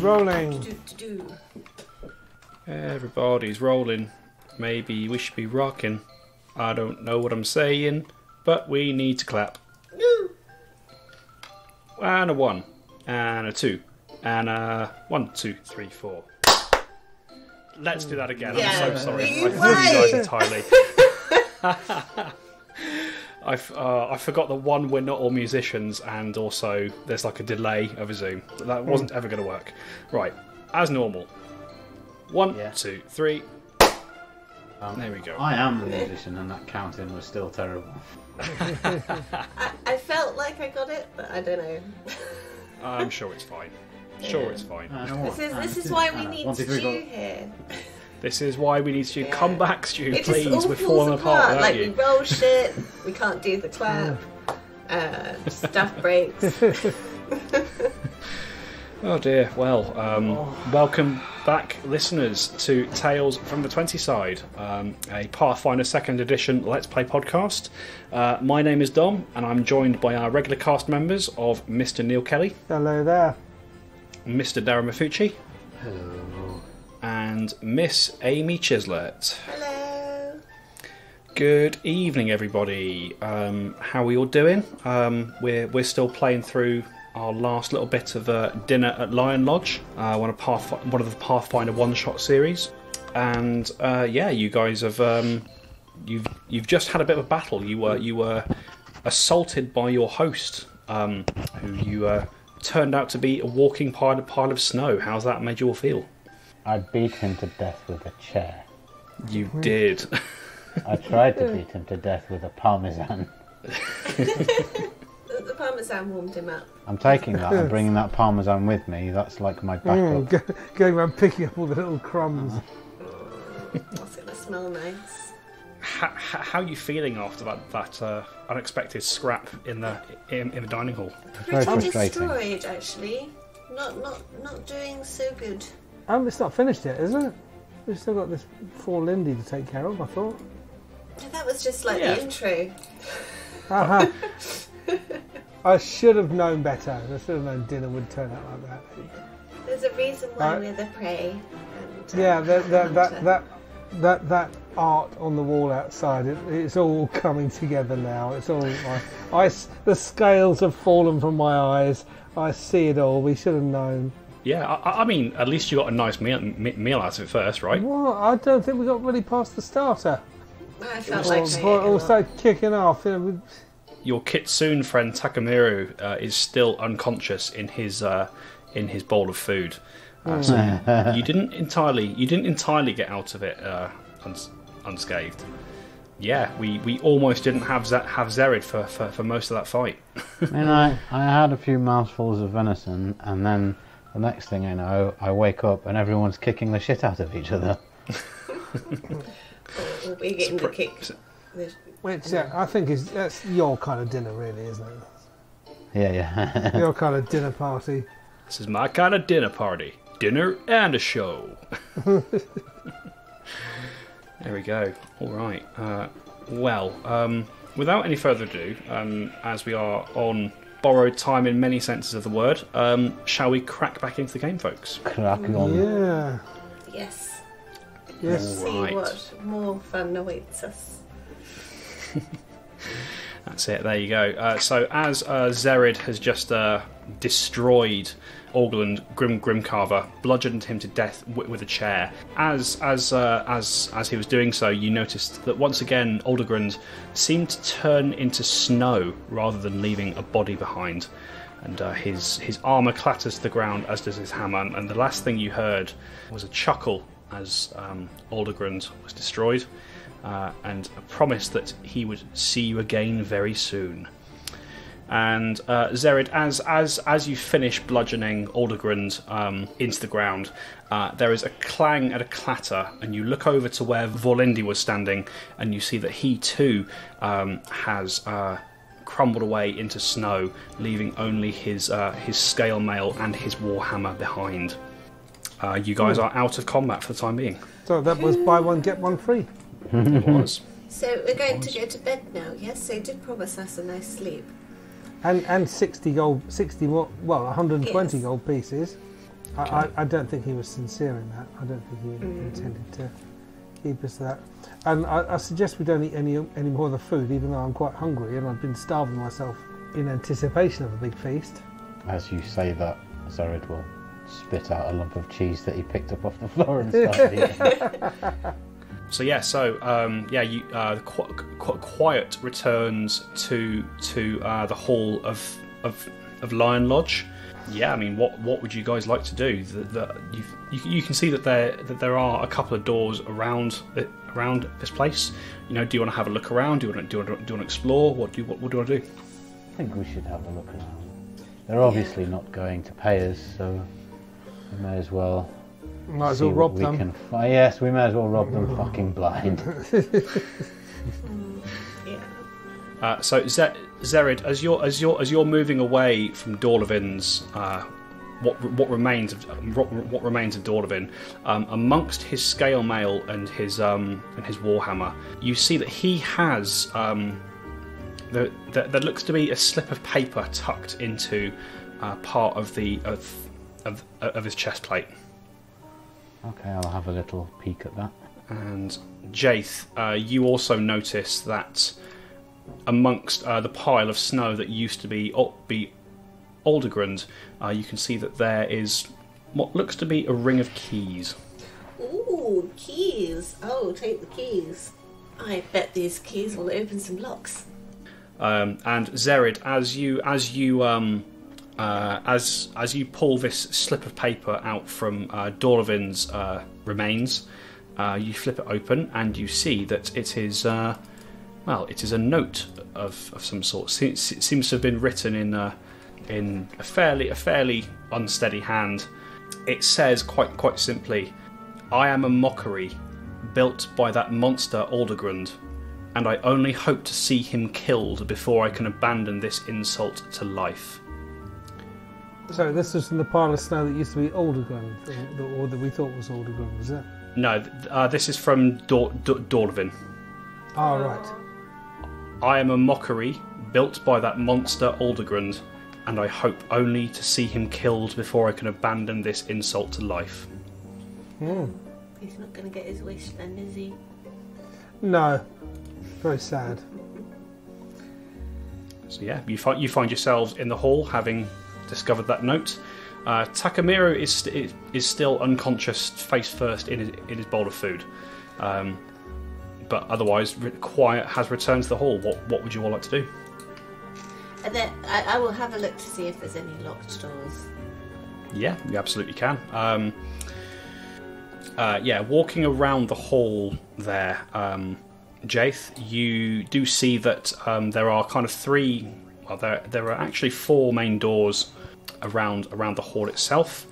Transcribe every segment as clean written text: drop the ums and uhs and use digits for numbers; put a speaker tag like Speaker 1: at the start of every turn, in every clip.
Speaker 1: rolling.
Speaker 2: Everybody's rolling. Maybe we should be rocking. I don't know what I'm saying, but we need to clap. And a 1, and a 2, and a 1, 2, 3, 4. Let's do that again.
Speaker 3: Yeah.
Speaker 2: I'm so sorry.
Speaker 3: You
Speaker 2: I threw you guys entirely. I forgot that one, we're not all musicians, and also there's like a delay of a Zoom. That wasn't ever going to work. Right, as normal. 1, 2, 3. There we go.
Speaker 4: I am a musician, and that counting was still terrible.
Speaker 3: I felt like I got it, but I don't know.
Speaker 2: I'm sure it's fine. It's fine.
Speaker 3: This is why we need Stu here.
Speaker 2: This is why we need Stu. Come back, Stu,
Speaker 3: It
Speaker 2: please.
Speaker 3: just all
Speaker 2: We're
Speaker 3: falls
Speaker 2: falling apart without
Speaker 3: Like
Speaker 2: you.
Speaker 3: we roll shit, we can't do the clap, stuff breaks.
Speaker 2: Oh dear. Well, welcome back, listeners, to Tales from the 20 Side, a Pathfinder 2nd Edition Let's Play podcast. My name is Dom, and I'm joined by our regular cast members of Mr. Neil Kelly.
Speaker 1: Hello there.
Speaker 2: Mr. Darren Mafucci.
Speaker 4: Hello.
Speaker 2: And Miss Amy Chislett.
Speaker 3: Hello.
Speaker 2: Good evening, everybody. How are we all doing? We're still playing through our last little bit of Dinner at Lionlodge, one of the Pathfinder One-Shot series, and you guys have you've just had a bit of a battle. You were assaulted by your host, who you turned out to be a walking pile of snow. How's that made you all feel?
Speaker 4: I beat him to death with a chair.
Speaker 2: You did.
Speaker 4: I tried to beat him to death with a parmesan.
Speaker 3: The parmesan warmed him up.
Speaker 4: I'm taking that and bringing that parmesan with me. That's like my backup.
Speaker 1: Going around picking up all the little crumbs.
Speaker 3: That's going to smell nice.
Speaker 2: How are you feeling after that unexpected scrap in the dining hall?
Speaker 4: Very
Speaker 3: Pretty
Speaker 4: frustrating.
Speaker 3: destroyed, actually. Not doing so good.
Speaker 1: It's not finished yet, is it? We've still got this poor Lindy to take care of, I thought.
Speaker 3: That was just like the intro.
Speaker 1: I should have known better. I should have known dinner would turn out like that.
Speaker 3: There's a reason why we're the prey. And,
Speaker 1: Yeah, that art on the wall outside, it's all coming together now. It's all the scales have fallen from my eyes. I see it all. We should have known.
Speaker 2: Yeah, I mean, at least you got a nice meal out of it first, right?
Speaker 1: Well, I don't think we got really past the starter.
Speaker 3: I felt like
Speaker 1: Also kicking off.
Speaker 2: Your Kitsune friend Takamiru is still unconscious in his bowl of food. So you didn't entirely get out of it unscathed. Yeah, we almost didn't have Zerid for most of that fight.
Speaker 4: I had a few mouthfuls of venison, and then the next thing I know, I wake up and everyone's kicking the shit out of each other.
Speaker 3: We're getting the kick.
Speaker 1: Which I think that's your kind of dinner, really, isn't it?
Speaker 4: Yeah.
Speaker 1: Your kind of dinner party.
Speaker 2: This is my kind of dinner party. Dinner and a show. There we go. All right. Without any further ado, as we are on borrowed time in many senses of the word, shall we crack back into the game, folks?
Speaker 4: Crack on.
Speaker 1: Yeah.
Speaker 3: Yes.
Speaker 1: Yes.
Speaker 3: See
Speaker 2: Right.
Speaker 3: what more fun awaits us.
Speaker 2: That's it. There you go. So as Zerid has just destroyed Orgland Grimcarver, bludgeoned him to death with a chair. As he was doing so, you noticed that once again Aldegrund seemed to turn into snow rather than leaving a body behind, and his armour clatters to the ground, as does his hammer. And the last thing you heard was a chuckle as Aldegrund was destroyed. And a promise that he would see you again very soon. And Zerid, as you finish bludgeoning Aldegrund into the ground, there is a clang and a clatter, and you look over to where Vorlindi was standing, and you see that he too has crumbled away into snow, leaving only his scale mail and his warhammer behind. You guys are out of combat for the time being.
Speaker 1: So that was buy one get one free.
Speaker 2: It was.
Speaker 3: So we're going to go to bed now, yes? So he did promise us a nice sleep.
Speaker 1: And 60 gold, 120
Speaker 3: Yes.
Speaker 1: gold pieces. I don't think he was sincere in that. I don't think he intended to keep us that. And I suggest we don't eat any more of the food, even though I'm quite hungry and I've been starving myself in anticipation of a big feast.
Speaker 4: As you say that, Zerid will spit out a lump of cheese that he picked up off the floor and start eating.
Speaker 2: So you quiet returns to the hall of Lion Lodge. Yeah, I mean, what would you guys like to do? You can see that there are a couple of doors around this place. You know, do you want to have a look around? Do you want to explore? What do you want to do?
Speaker 4: I think we should have a look around. They're obviously not going to pay us, so we may as well.
Speaker 1: Might as well rob them.
Speaker 4: Yes, we may as well rob them fucking blind.
Speaker 3: Yeah.
Speaker 2: So Zerid, as you're moving away from Dorlevin's, what remains of Dorlevin, amongst his scale mail and his warhammer, you see that he has there looks to be a slip of paper tucked into part of his chest plate.
Speaker 4: Okay, I'll have a little peek at that.
Speaker 2: And Jaith, you also notice that amongst the pile of snow that used to be Aldegrund, you can see that there is what looks to be a ring of keys.
Speaker 3: Ooh, keys! Oh, take the keys. I bet these keys will open some locks.
Speaker 2: And Zerid, as you pull this slip of paper out from Dorlevin's remains, you flip it open and you see that it is it is a note of some sort. It seems to have been written in a fairly unsteady hand. It says quite simply, "I am a mockery, built by that monster Aldegrund, and I only hope to see him killed before I can abandon this insult to life."
Speaker 1: So this was from the pile of snow that used to be Aldegrund, or that we thought was Aldegrund, was it?
Speaker 2: No, this is from Dorlevin.
Speaker 1: Ah, right.
Speaker 2: "I am a mockery, built by that monster Aldegrund, and I hope only to see him killed before I can abandon this insult to life."
Speaker 3: He's not going to get his wish then, is he?
Speaker 1: No. Very sad.
Speaker 2: So yeah, you find yourselves in the hall, having discovered that note. Takamiru is still unconscious, face first in his bowl of food, but otherwise quiet has returned to the hall. What would you all like to do?
Speaker 3: And then I will have a look to see if there's any locked doors.
Speaker 2: Yeah, you absolutely can. Walking around the hall there, Jaith, you do see that there are kind of three. Well, there are actually four main doors around the hall itself.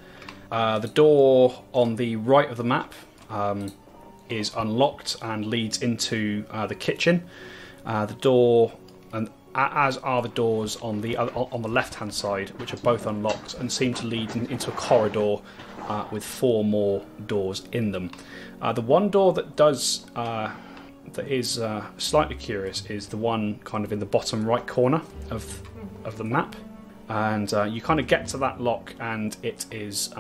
Speaker 2: The door on the right of the map is unlocked and leads into the kitchen. The door, and as are the doors on the left-hand side, which are both unlocked and seem to lead into a corridor with four more doors in them. The one door that is slightly curious is the one kind of in the bottom right corner of the map, and you kind of get to that lock, and it is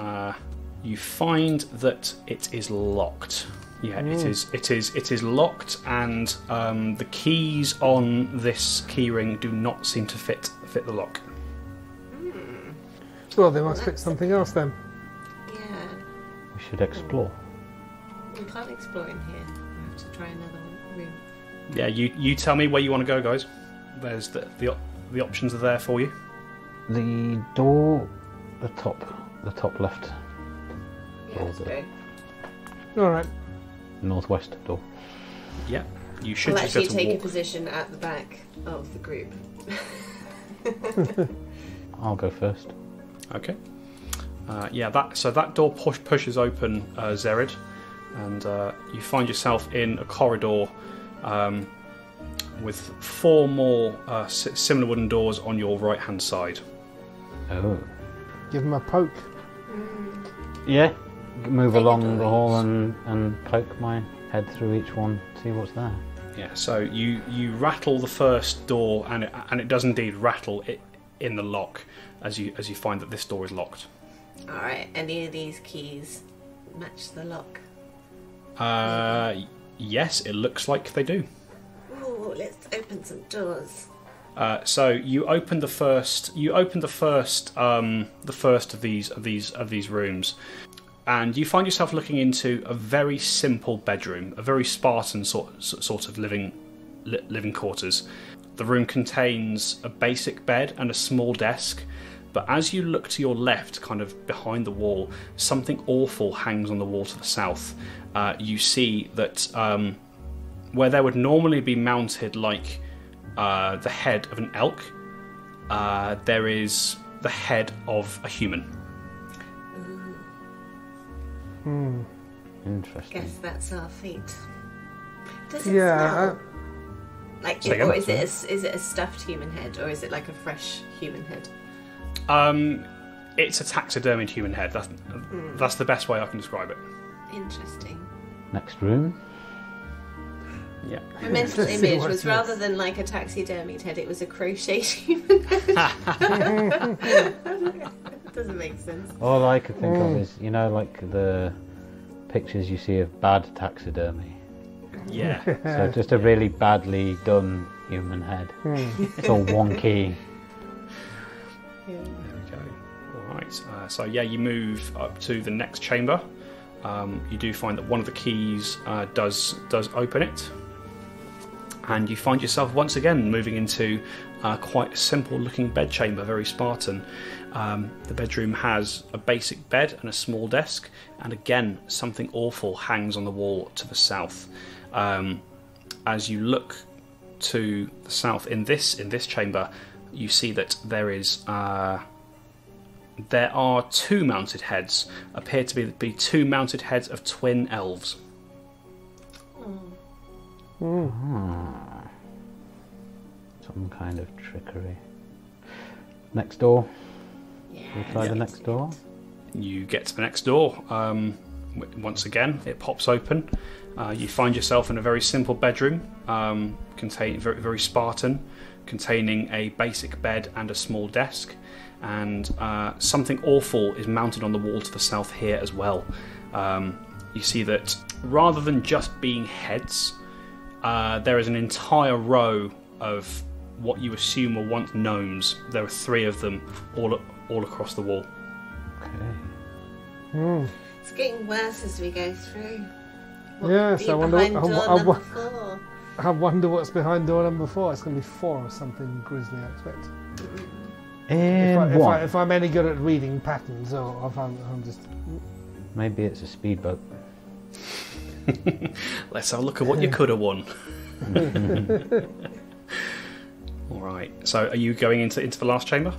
Speaker 2: you find that it is locked. Yeah, it is locked, and the keys on this keyring do not seem to fit the lock.
Speaker 1: Well, they must fit something else then.
Speaker 3: Yeah.
Speaker 4: We should explore.
Speaker 3: We can't explore in here. We have to try another room.
Speaker 2: Yeah, you tell me where you want to go, guys. There's the options are there for you.
Speaker 4: The door, the top left.
Speaker 3: Yeah, let's go.
Speaker 1: All right.
Speaker 4: Northwest door.
Speaker 2: Yeah, you should
Speaker 3: We'll
Speaker 2: just be
Speaker 3: actually
Speaker 2: able to
Speaker 3: take a
Speaker 2: walk.
Speaker 3: position at the back of the group.
Speaker 4: I'll go first.
Speaker 2: Okay. That door pushes open, Zerid, and you find yourself in a corridor with four more similar wooden doors on your right-hand side.
Speaker 4: Oh.
Speaker 1: Give them a poke.
Speaker 4: Yeah. Move
Speaker 3: Take
Speaker 4: along
Speaker 3: it
Speaker 4: the hall and poke my head through each one, see what's there.
Speaker 2: Yeah. So you rattle the first door, and it does indeed rattle it in the lock as you find that this door is locked.
Speaker 3: Alright, any of these keys match the lock?
Speaker 2: Yes, it looks like they do.
Speaker 3: Ooh, let's open some doors.
Speaker 2: So you open the first. You open the first of these rooms, and you find yourself looking into a very simple bedroom, a very Spartan sort of living quarters. The room contains a basic bed and a small desk. But as you look to your left, kind of behind the wall, something awful hangs on the wall to the south. You see that where there would normally be mounted like the head of an elk, there is the head of a human.
Speaker 4: Interesting.
Speaker 3: Guess that's our fate. Does it smell? Like, or is it a stuffed human head, or is it like a fresh human head?
Speaker 2: It's a taxidermied human head. That's the best way I can describe it.
Speaker 3: Interesting.
Speaker 4: Next room.
Speaker 2: Yeah.
Speaker 3: My mental image was rather than like a taxidermied head, it was a crocheted human head. Doesn't make sense.
Speaker 4: All I could think of is, you know, like the pictures you see of bad taxidermy.
Speaker 2: Yeah.
Speaker 4: So just a really badly done human head. It's all wonky.
Speaker 2: There we go. All right. So yeah, you move up to the next chamber. You do find that one of the keys does open it, and you find yourself once again moving into quite a simple-looking bed chamber, very Spartan. The bedroom has a basic bed and a small desk, and again something awful hangs on the wall to the south. As you look to the south in this chamber, you see that there are two mounted heads, appear to be two mounted heads of twin elves.
Speaker 4: Some kind of trickery. Next door.
Speaker 3: Yeah.
Speaker 4: We'll try the next door.
Speaker 2: You get to the next door. Once again, it pops open. You find yourself in a very simple bedroom, containing very, very Spartan, containing a basic bed and a small desk. And something awful is mounted on the wall to the south here as well. You see that rather than just being heads, there is an entire row of what you assume were once gnomes. There are three of them all across the wall.
Speaker 4: Okay.
Speaker 3: It's getting worse as we go through.
Speaker 1: Yes, I wonder.
Speaker 3: I
Speaker 1: I wonder what's behind door number 4. It's going to be 4 or something grisly, I expect. If I'm any good at reading patterns, or if I'm just...
Speaker 4: Maybe it's a speedboat.
Speaker 2: Let's have a look at what you could have won. All right. So, are you going into the last chamber?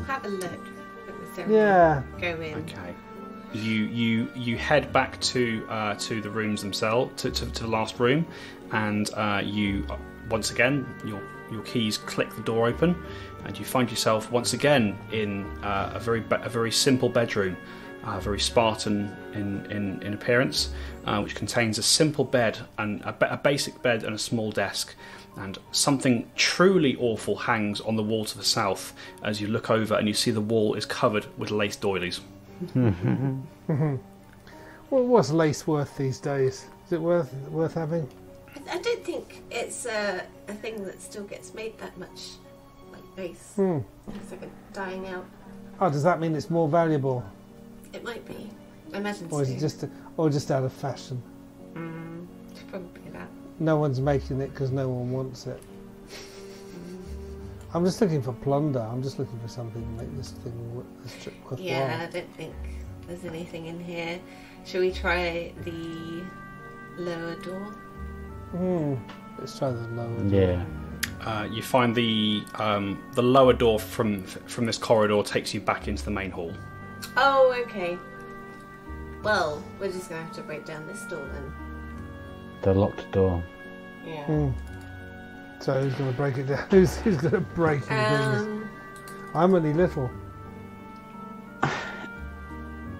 Speaker 3: Have a look.
Speaker 1: Yeah.
Speaker 3: Go in.
Speaker 2: Okay. You head back to the rooms themselves, to the last room, and you once again your keys click the door open, and you find yourself once again in a very simple bedroom, very Spartan in appearance, which contains a simple bed and a basic bed and a small desk. And something truly awful hangs on the wall to the south as you look over, and you see the wall is covered with lace doilies.
Speaker 1: Well, what's lace worth these days? Is it worth having?
Speaker 3: I don't think it's a thing that still gets made that much, like lace. It's like a dying out.
Speaker 1: Oh, does that mean it's more valuable?
Speaker 3: It might be. I imagine
Speaker 1: Or is
Speaker 3: so.
Speaker 1: it just out of fashion?
Speaker 3: It's probably that.
Speaker 1: No one's making it because no one wants it. I'm just looking for plunder. I'm just looking for something to make this trip worthwhile.
Speaker 3: Yeah, I don't think there's anything in here. Shall we try the lower door?
Speaker 1: Let's try the lower door.
Speaker 4: Yeah.
Speaker 2: You find the lower door from this corridor takes you back into the main hall.
Speaker 3: Oh, okay. Well, we're just going to have to break down this door then.
Speaker 4: The locked door.
Speaker 3: Yeah.
Speaker 1: So who's going to break it down? Who's going to break things? I'm only little.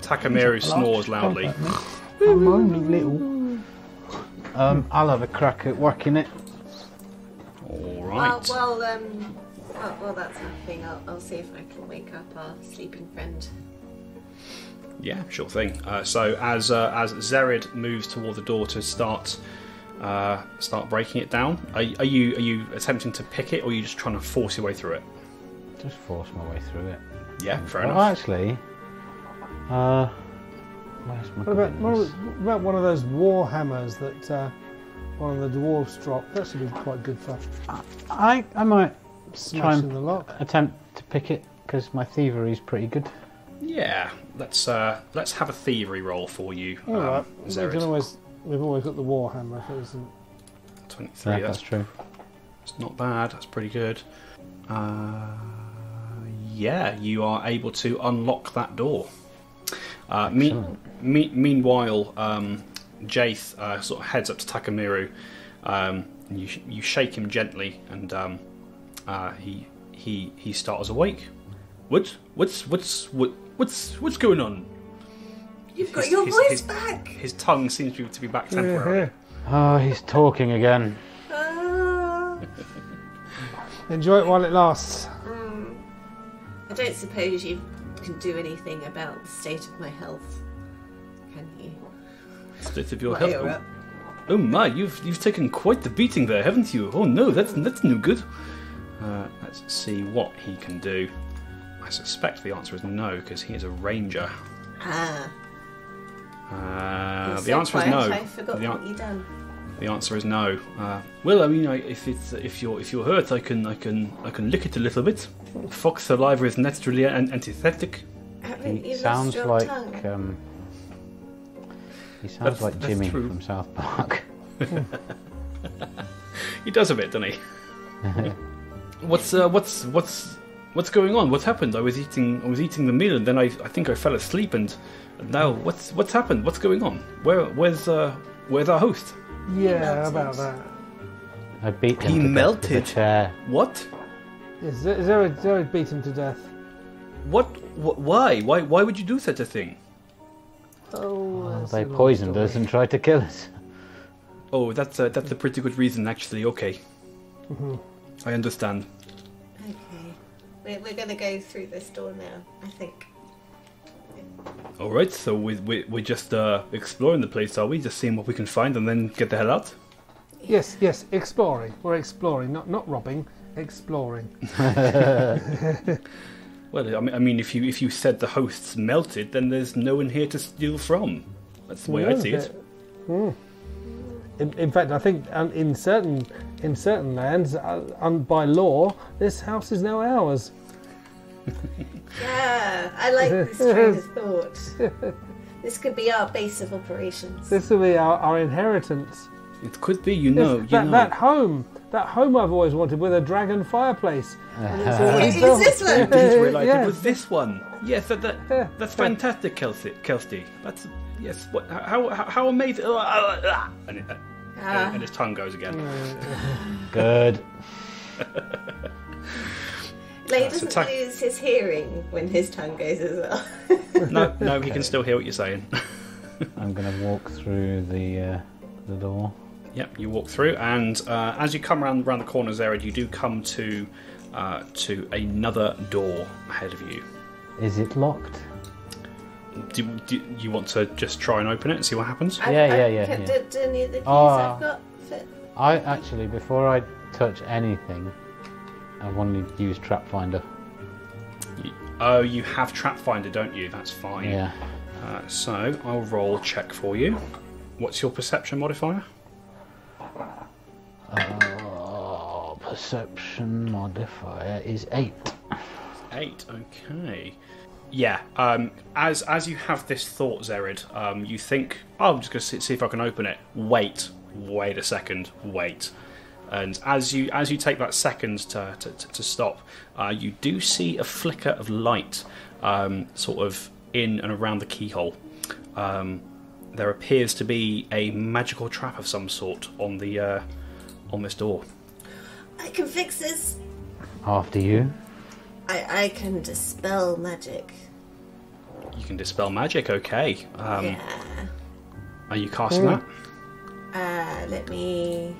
Speaker 2: Takamiru snores loudly.
Speaker 4: I'm only little. I'll have a crack at working it.
Speaker 2: All right.
Speaker 3: Well, that's happening. I'll see if I can wake up our sleeping friend.
Speaker 2: Yeah, sure thing. So as Zerid moves toward the door to start breaking it down, are you attempting to pick it, or are you just trying to force your way through it?
Speaker 4: Just force my way through it.
Speaker 2: Yeah, fair
Speaker 4: well,
Speaker 2: enough.
Speaker 4: Actually, where's my
Speaker 1: What about one of those war hammers that one of the dwarves dropped? That should be quite good for
Speaker 4: I might
Speaker 1: smashing the lock.
Speaker 4: attempt to pick it because my thievery's pretty good.
Speaker 2: Yeah, let's have a thievery roll for you,
Speaker 1: All right,
Speaker 2: Zerid.
Speaker 1: we've always got the war hammer. If it isn't
Speaker 2: 23.
Speaker 4: Yeah, that's true.
Speaker 2: It's not bad. That's pretty good. Yeah, you are able to unlock that door. Meanwhile, Jaith sort of heads up to Takamiru. You shake him gently, and he starts awake. What's going on?
Speaker 3: You've got your voice back.
Speaker 2: His tongue seems to be back temporarily.
Speaker 4: Oh, he's talking again.
Speaker 1: Enjoy it while it lasts.
Speaker 3: I don't suppose you can do anything about the state of my health, can you?
Speaker 2: State of your
Speaker 3: Well,
Speaker 2: health.
Speaker 3: you're up.
Speaker 2: Oh my, you've taken quite the beating there, haven't you? Oh no, that's no good. Let's see what he can do. I suspect the answer is no, because he is a ranger. The answer is no.
Speaker 3: I forgot what you done.
Speaker 2: The answer is no. Well, I mean, if you're hurt, I can lick it a little bit. Fox saliva is naturally antiseptic.
Speaker 4: He sounds like Jimmy
Speaker 2: true.
Speaker 4: from South Park.
Speaker 2: He does a bit, doesn't he? What's going on? What's happened? I was eating the meal, and then I think I fell asleep, and now what's happened? What's going on? Where's our host?
Speaker 1: Yeah, about that.
Speaker 4: I beat him
Speaker 2: He
Speaker 4: to death
Speaker 2: melted.
Speaker 4: with a chair.
Speaker 2: What?
Speaker 1: Yes, Zerid beat him to death.
Speaker 2: What? Why? Why would you do such a thing?
Speaker 4: They poisoned us and tried to kill us.
Speaker 2: Oh, that's a pretty good reason, actually. Okay, I understand.
Speaker 3: Okay, we're going to go through this door now, I think.
Speaker 2: All right, so we're just exploring the place, are we? Just seeing what we can find and then get the hell out?
Speaker 1: Yes, exploring. We're exploring, not robbing. Exploring.
Speaker 2: Well, I mean, if you said the hosts melted, then there's no one here to steal from. That's the way I see it.
Speaker 1: In fact, I think in certain lands, by law, this house is now ours.
Speaker 3: Yeah, I like this train of thought. This could be our base of operations.
Speaker 1: This will be our inheritance.
Speaker 2: It could be, you know.
Speaker 1: That home I've always wanted with a dragon fireplace.
Speaker 3: Is this one?
Speaker 2: You didn't realise
Speaker 1: Yes.
Speaker 2: it was this one. Yes, that's fantastic, Kelsey. That's yes. How amazing! And his tongue goes again.
Speaker 4: Good.
Speaker 3: Like, he doesn't lose his hearing when his tongue goes as well.
Speaker 2: No, he can still hear what you're saying.
Speaker 4: I'm going to walk through the door.
Speaker 2: Yep, you walk through, and as you come around the corner, Zerid, you do come to another door ahead of you.
Speaker 4: Is it locked?
Speaker 2: Do you want to just try and open it and see what happens?
Speaker 3: Do any of the keys I've got fit?
Speaker 4: I actually, before I touch anything, I want to use Trap Finder.
Speaker 2: Oh, you have Trap Finder, don't you? That's fine.
Speaker 4: Yeah.
Speaker 2: So I'll roll check for you. What's your perception modifier?
Speaker 4: Perception modifier is 8.
Speaker 2: 8. Okay. Yeah. As you have this thought, Zerid, you think, oh, I'm just going to see if I can open it. Wait a second. Wait. And as you take that second to stop, you do see a flicker of light, sort of in and around the keyhole. There appears to be a magical trap of some sort on this door.
Speaker 3: I can fix this.
Speaker 4: After you.
Speaker 3: I can dispel magic.
Speaker 2: You can dispel magic, okay.
Speaker 3: Yeah.
Speaker 2: Are you casting that?
Speaker 3: Let me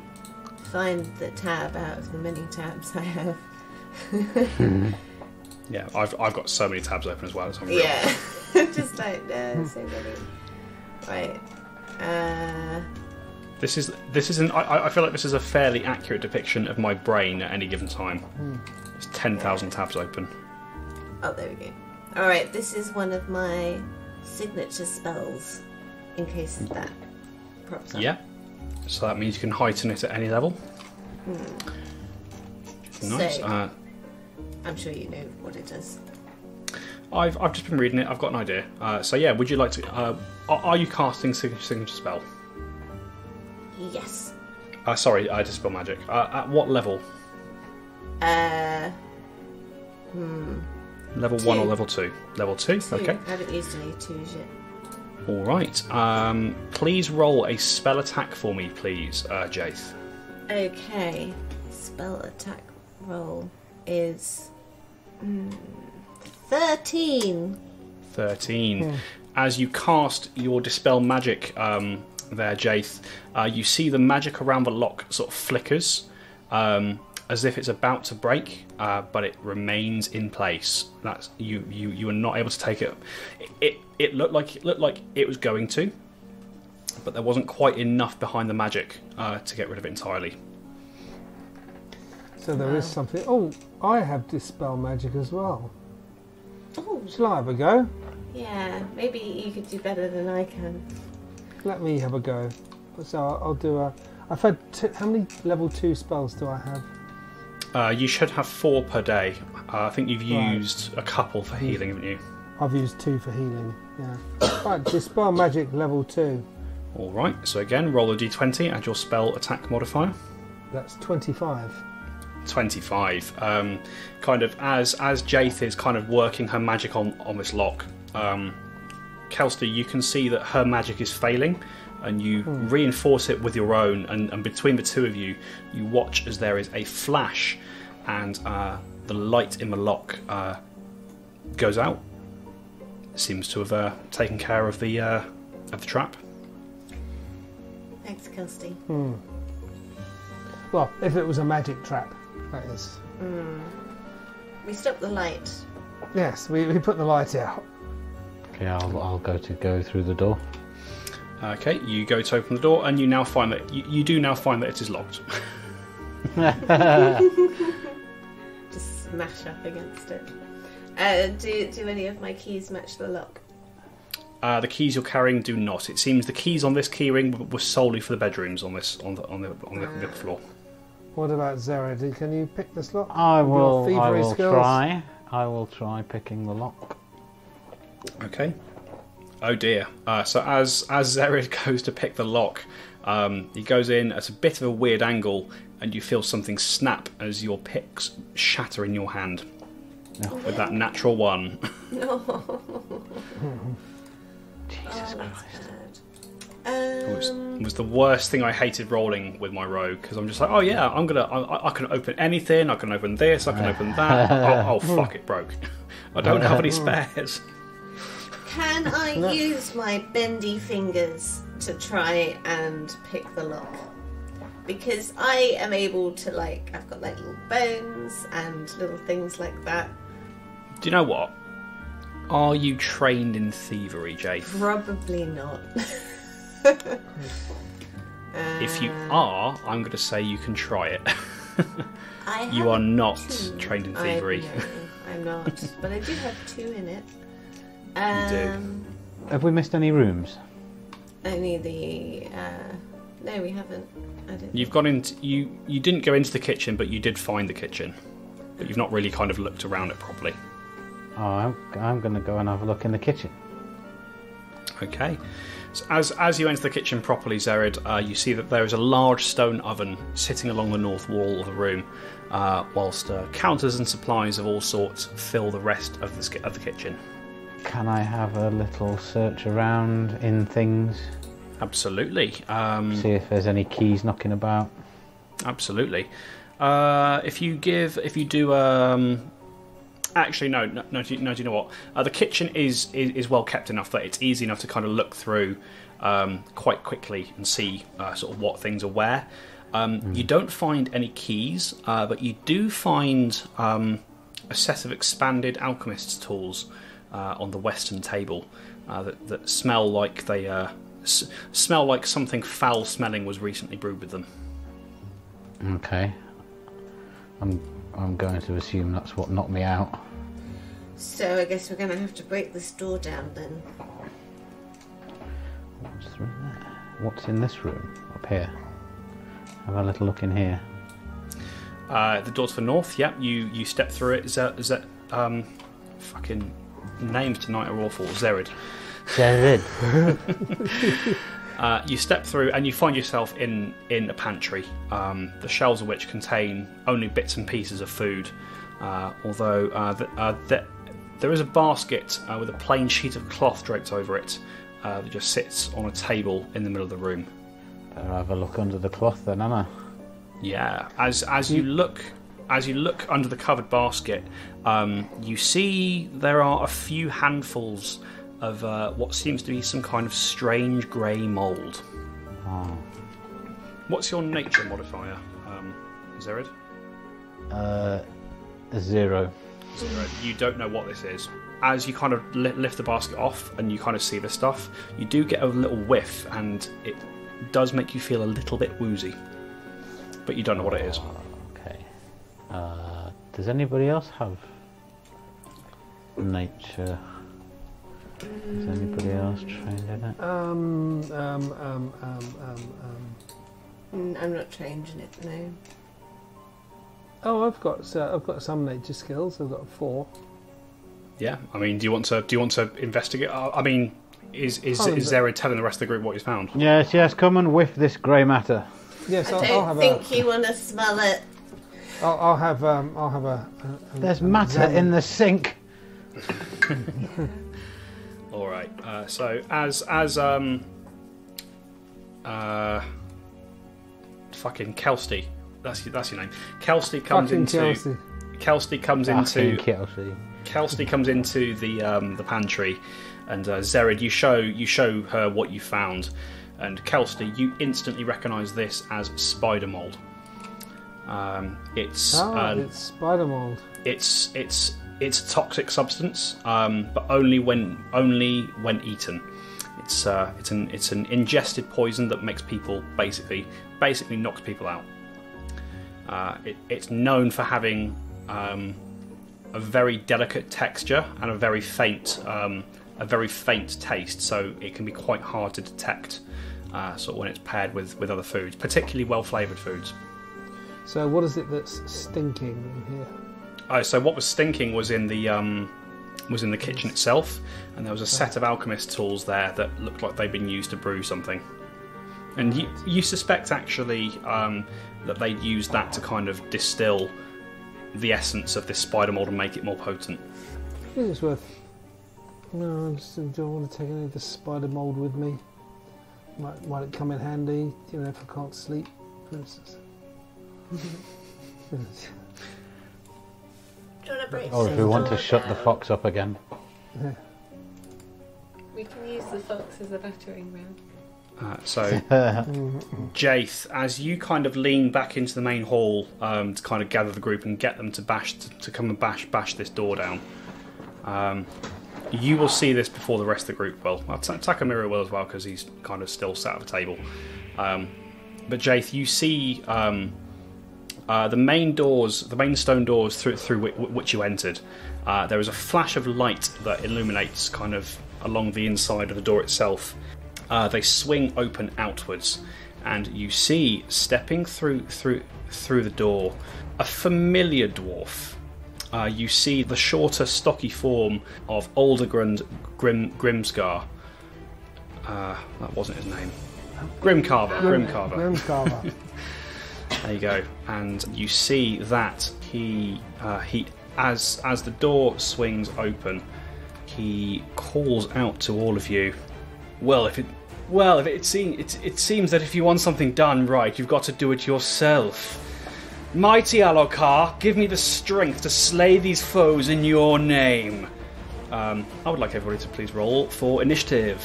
Speaker 3: find the tab out of the many tabs I have.
Speaker 2: Yeah, I've got so many tabs open as well. It's unreal.
Speaker 3: Yeah, just like so many. Right.
Speaker 2: This is I feel like this is a fairly accurate depiction of my brain at any given time. There's 10,000 tabs open.
Speaker 3: Oh, there we go. All right, this is one of my signature spells. In case that props up.
Speaker 2: Yeah. So that means you can heighten it at any level. Nice.
Speaker 3: So, I'm sure you know what it does.
Speaker 2: I've just been reading it. I've got an idea. So yeah, would you like to? Are you casting signature spell?
Speaker 3: Yes.
Speaker 2: Sorry, Dispel Magic. At what level? Level 1 or level 2? Level 2. Okay.
Speaker 3: I haven't used any 2s yet.
Speaker 2: All right. Please roll a spell attack for me, please, Jaith.
Speaker 3: Okay. Spell attack roll is 13.
Speaker 2: 13. As you cast your Dispel Magic there, Jaith, you see the magic around the lock sort of flickers as if it's about to break, but it remains in place. That's you are not able to take it. It looked like it was going to, but there wasn't quite enough behind the magic to get rid of it entirely.
Speaker 1: So there is something. Oh, I have Dispel Magic as well.
Speaker 3: Oh.
Speaker 1: Shall I have a go?
Speaker 3: Yeah, maybe you could do better than I can.
Speaker 1: Let me have a go. So I'll do a... I've had... how many level 2 spells do I have?
Speaker 2: You should have 4 per day. I think you've used a couple for healing, haven't you?
Speaker 1: I've used 2 for healing, yeah. Right, Dispel Magic level 2.
Speaker 2: Alright, so again, roll a d20, add your spell attack modifier.
Speaker 1: That's 25.
Speaker 2: 25. Kind of as Jaith is kind of working her magic on this lock, Kelsey, you can see that her magic is failing, and you reinforce it with your own, and between the two of you, you watch as there is a flash, and the light in the lock goes out. Seems to have taken care of the trap.
Speaker 3: Thanks, Kelsey.
Speaker 1: Well, if it was a magic trap, that is.
Speaker 3: We stopped the light.
Speaker 1: Yes, we put the light out.
Speaker 4: Okay, I'll go through the door.
Speaker 2: Okay, you go to open the door, and you now find that you do now find that it is locked.
Speaker 3: Just smash up against it. Do any of my keys match the lock?
Speaker 2: The keys you're carrying do not. It seems the keys on this keyring were solely for the bedrooms on the floor.
Speaker 1: What about Zerid? Can you pick this lock?
Speaker 4: I will
Speaker 1: skills?
Speaker 4: try. I will try picking the lock.
Speaker 2: Okay. Oh dear. So as Zerid goes to pick the lock, he goes in at a bit of a weird angle, and you feel something snap as your picks shatter in your hand.
Speaker 4: No.
Speaker 2: With that natural 1.
Speaker 3: No.
Speaker 4: Jesus Christ.
Speaker 2: It was the worst thing. I hated rolling with my rogue, because I'm just like, oh yeah, I can open anything, I can open this, I can open that. oh fuck, it broke. I don't have any spares.
Speaker 3: Can I use my bendy fingers to try and pick the lock? Because I am able to, I've got little bones and little things like that.
Speaker 2: Do you know what? Are you trained in thievery, Jaith?
Speaker 3: Probably not.
Speaker 2: If you are, I'm going to say you can try it. You
Speaker 3: have
Speaker 2: are not
Speaker 3: 2.
Speaker 2: trained in thievery.
Speaker 3: No, I'm not. But I do have 2 in it.
Speaker 2: You do.
Speaker 4: Have we missed any rooms?
Speaker 3: Only the... no, we haven't.
Speaker 2: You've gone into... You didn't go into the kitchen, but you did find the kitchen. But you've not really kind of looked around it properly.
Speaker 4: Oh, I'm going to go and have a look in the kitchen.
Speaker 2: Okay. So as you enter the kitchen properly, Zerid, you see that there is a large stone oven sitting along the north wall of the room, whilst counters and supplies of all sorts fill the rest of the kitchen.
Speaker 4: Can I have a little search around in things?
Speaker 2: Absolutely.
Speaker 4: See if there's any keys knocking about.
Speaker 2: Absolutely. If you do. Actually, no. Do you know what? The kitchen is well kept enough that it's easy enough to kind of look through quite quickly and see sort of what things are where. You don't find any keys, but you do find a set of expanded alchemist's tools on the western table that smell like they smell like something foul-smelling was recently brewed with them.
Speaker 4: Okay. I'm going to assume that's what knocked me out.
Speaker 3: So I guess we're going to have to break this door down then.
Speaker 4: What's through there? What's in this room? Up here. Have a little look in here.
Speaker 2: The door to the north. Yep, you step through it. Is that fucking names tonight are awful. Zerid.
Speaker 4: Zerid.
Speaker 2: You step through and you find yourself in a pantry, the shelves of which contain only bits and pieces of food, although there is a basket with a plain sheet of cloth draped over it that just sits on a table in the middle of the room.
Speaker 4: Better have a look under the cloth then, Anna.
Speaker 2: Yeah, as you look under the covered basket, you see there are a few handfuls of what seems to be some kind of strange grey mould.
Speaker 4: Oh.
Speaker 2: What's your nature modifier, Zerid?
Speaker 4: 0.
Speaker 2: 0. You don't know what this is. As you kind of lift the basket off and you kind of see the stuff, you do get a little whiff and it does make you feel a little bit woozy. But you don't know what it is.
Speaker 4: Okay. Does anybody else have nature? Is anybody else trained in it?
Speaker 3: I'm not trained in it, no.
Speaker 1: Oh, I've got some nature skills. I've got 4.
Speaker 2: Yeah, I mean, do you want to investigate? I mean, is Zerid telling the rest of the group what he's found?
Speaker 4: Yes, come and whiff this grey matter.
Speaker 1: Yes,
Speaker 3: I
Speaker 1: I'll have
Speaker 3: think you want to smell it.
Speaker 1: I'll have a
Speaker 4: There's matter in the sink.
Speaker 2: All right. So as fucking Kelsey, that's your name. Kelsey comes into the pantry, and Zerid, you show her what you found, and Kelsey, you instantly recognise this as spider mould. It's
Speaker 1: spider mould.
Speaker 2: It's a toxic substance, but only when eaten. It's an ingested poison that makes people basically knocks people out. It's known for having a very delicate texture and a very faint taste, so it can be quite hard to detect. Sort of when it's paired with other foods, particularly well-flavoured foods.
Speaker 1: So what is it that's stinking in here?
Speaker 2: Oh, so what was stinking was in the kitchen itself, and there was a set of alchemist tools there that looked like they'd been used to brew something. And you suspect actually that they'd used that to kind of distill the essence of this spider mold and make it more potent.
Speaker 1: I think it's worth. No, I just don't want to take any of the spider mold with me. Might it come in handy? You know, if I can't sleep, for instance.
Speaker 4: Or if we want to shut the fox up again.
Speaker 1: Yeah.
Speaker 3: We can use the fox as a battering ram.
Speaker 2: So, Jaith, as you kind of lean back into the main hall to kind of gather the group and get them to come and bash this door down, you will see this before the rest of the group will. Well, Takamura will as well because he's kind of still sat at the table. But Jaith, you see the main stone doors through which you entered. There is a flash of light that illuminates kind of along the inside of the door itself. They swing open outwards, and you see stepping through the door a familiar dwarf. You see the shorter, stocky form of Aldegrund Grimscar. That wasn't his name. Grimcarver.
Speaker 1: Grimcarver.
Speaker 2: There you go. And you see that he as the door swings open, he calls out to all of you. It seems that if you want something done right, you've got to do it yourself. Mighty Alokar, give me the strength to slay these foes in your name. I would like everybody to please roll for initiative.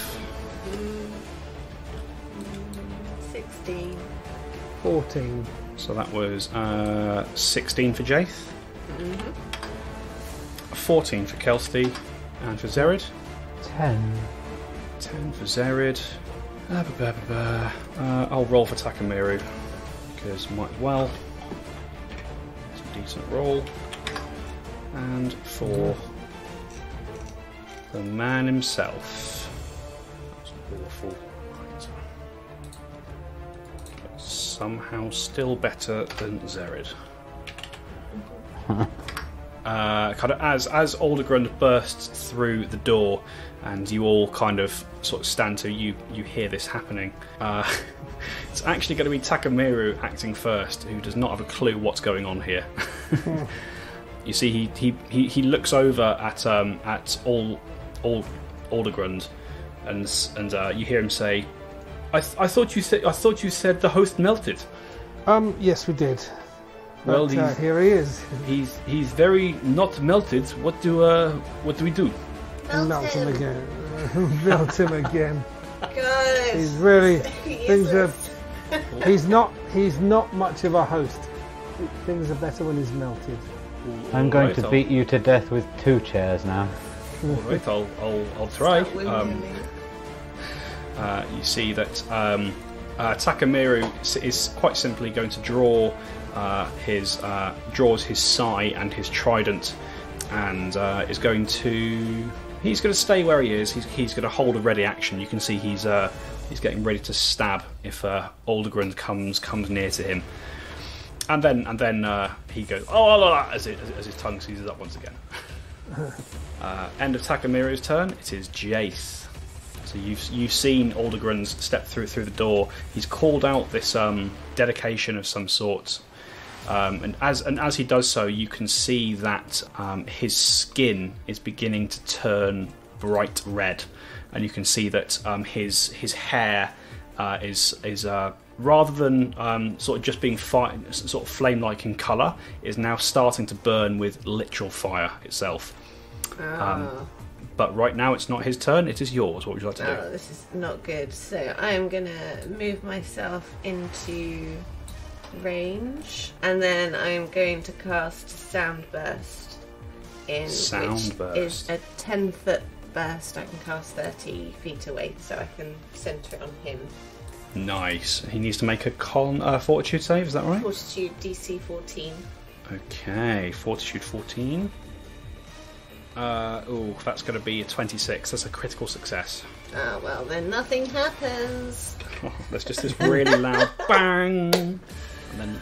Speaker 3: 16.
Speaker 1: 14.
Speaker 2: So that was 16 for Jaith. 14 for Kelsey. And for Zerid?
Speaker 4: 10.
Speaker 2: 10 for Zerid. I'll roll for Takamiru, because might as well. It's a decent roll. And for the man himself. That's awful. Right. But somehow still better than Zerid. Kind of as Aldegrund bursts through the door, and you all kind of sort of stand to you hear this happening. It's actually going to be Takamiru acting first, who does not have a clue what's going on here. You see, he looks over at Aldegrund, and you hear him say, "I thought you said the host melted."
Speaker 1: Yes, we did.
Speaker 2: Well,
Speaker 1: But, here he is.
Speaker 2: He's very not melted. What do we do?
Speaker 1: Melt him again. Melt him again.
Speaker 3: God.
Speaker 1: He's really things are.
Speaker 3: Jesus.
Speaker 1: He's not much of a host. Things are better when he's melted.
Speaker 4: I'm going
Speaker 2: Right,
Speaker 4: to beat you to death with 2 chairs now.
Speaker 2: Alright, I'll try.
Speaker 3: Start windmilling.
Speaker 2: You see that Takamiru is quite simply going to draw draws his sai and his trident, and is going to. He's going to stay where he is. He's going to hold a ready action. You can see he's getting ready to stab if Aldegrund comes near to him. And then he goes as his tongue seizes up once again. End of Takamiru's turn. It is Jace. So you've seen Aldegrund step through the door. He's called out this dedication of some sort, and as he does so, you can see that his skin is beginning to turn bright red, and you can see that his hair is rather than sort of just being sort of flame-like in colour, is now starting to burn with literal fire itself. But right now it's not his turn, it is yours. What would you like to do?
Speaker 3: Oh, this is not good. So I'm going to move myself into range, and then I'm going to cast Sound Burst, which is a 10-foot burst. I can cast 30 feet away, so I can centre it on him.
Speaker 2: Nice. He needs to make a fortitude save, is that right?
Speaker 3: Fortitude DC 14.
Speaker 2: Okay, fortitude 14. That's going to be a 26. That's a critical success.
Speaker 3: Ah, well, then nothing happens.
Speaker 2: Oh, there's just this really loud bang, and then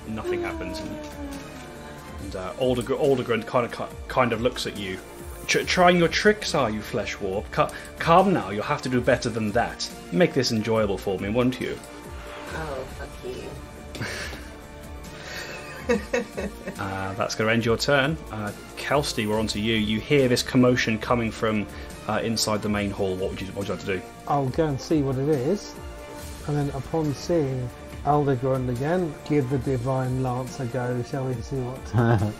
Speaker 2: nothing happens. And Aldegrund kind of looks at you. Trying your tricks, are you, Flesh Warp? Calm now. You'll have to do better than that. Make this enjoyable for me, won't you?
Speaker 3: Oh, fuck you.
Speaker 2: That's going to end your turn. Kelsey, we're on to you. You hear this commotion coming from inside the main hall. What would you like to do?
Speaker 1: I'll go and see what it is, and then upon seeing Aldegrund again, give the Divine Lance a go. Shall we see what?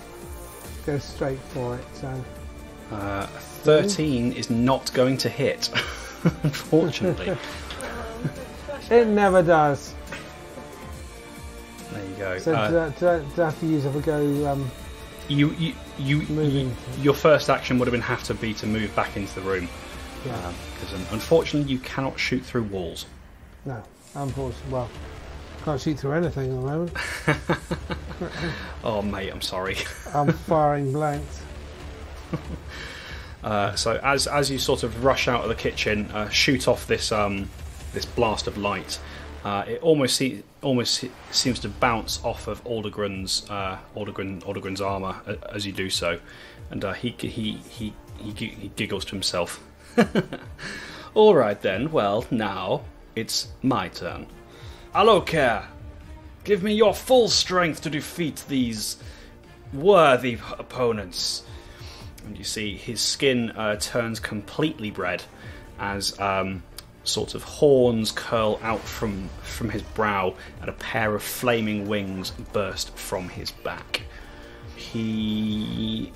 Speaker 1: Go straight for it. So.
Speaker 2: 13 is not going to hit, unfortunately.
Speaker 1: It never does.
Speaker 2: There you go.
Speaker 1: So do I have to use if I go moving?
Speaker 2: Your first action would have to be to move back into the room.
Speaker 1: Yeah.
Speaker 2: Because unfortunately you cannot shoot through walls.
Speaker 1: No, unfortunately. Well, can't shoot through anything at the moment.
Speaker 2: Oh mate, I'm sorry.
Speaker 1: I'm firing blanks.
Speaker 2: So as you sort of rush out of the kitchen, shoot off this blast of light, it almost seems to bounce off of Aldegrund's armor as you do so, and he giggles to himself. All right then. Well, now it's my turn. Alokar, give me your full strength to defeat these worthy opponents. And you see his skin turns completely red as sort of horns curl out from his brow and a pair of flaming wings burst from his back. You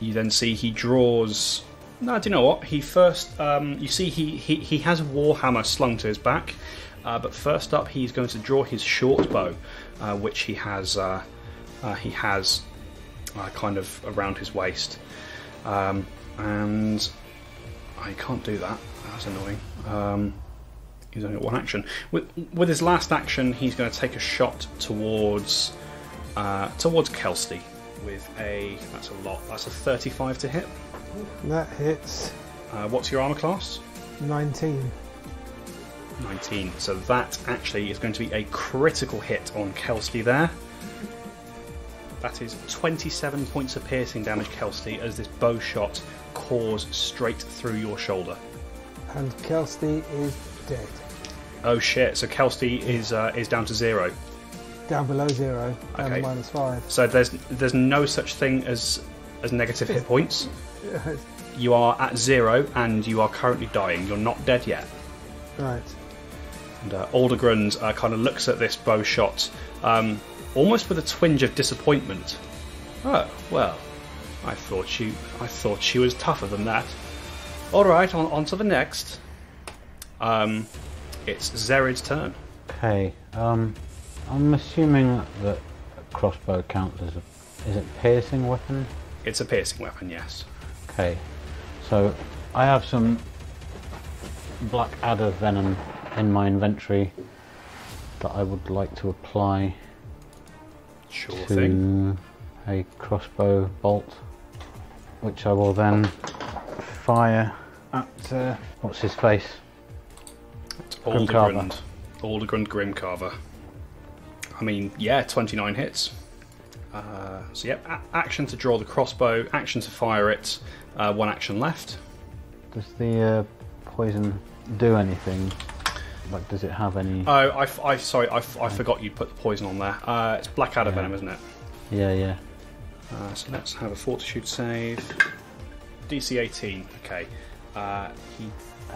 Speaker 2: then see he draws. No, do you know what? He first. You see he has a warhammer slung to his back, but first up he's going to draw his short bow, which he has kind of around his waist. And I can't do that. That's annoying. He's only got one action. With his last action, he's going to take a shot towards Kelsey with that's a lot. That's a 35 to hit.
Speaker 1: That hits.
Speaker 2: What's your armor class?
Speaker 1: 19.
Speaker 2: 19. So that actually is going to be a critical hit on Kelsey there. That is 27 points of piercing damage, Kelsey, as this bow shot cores straight through your shoulder.
Speaker 1: And Kelsey is dead.
Speaker 2: Oh shit! So Kelsey is down to 0.
Speaker 1: Down below 0. Down
Speaker 2: Okay.
Speaker 1: to -5.
Speaker 2: So there's no such thing as negative hit points. You are at 0 and you are currently dying. You're not dead yet.
Speaker 1: Right.
Speaker 2: And Aldegrund kind of looks at this bow shot, almost with a twinge of disappointment. Oh well, I thought she was tougher than that. All right, on to the next. It's Zerid's turn.
Speaker 4: Okay. I'm assuming that a crossbow counts as is it piercing weapon?
Speaker 2: It's a piercing weapon, yes.
Speaker 4: Okay. So I have some black adder venom in my inventory that I would like to apply
Speaker 2: Sure
Speaker 4: to
Speaker 2: thing.
Speaker 4: a crossbow bolt, which I will then fire at what's his face? Grimcarver.
Speaker 2: Aldegrund Grimcarver. I mean, yeah, 29 hits. So yep, action to draw the crossbow, action to fire it, one action left.
Speaker 4: Does the poison do anything? Like, does it have any?
Speaker 2: Oh, sorry, I forgot you'd put the poison on there. It's Blackadder venom, isn't it?
Speaker 4: Yeah.
Speaker 2: So let's have a fortitude save. DC 18. Okay. He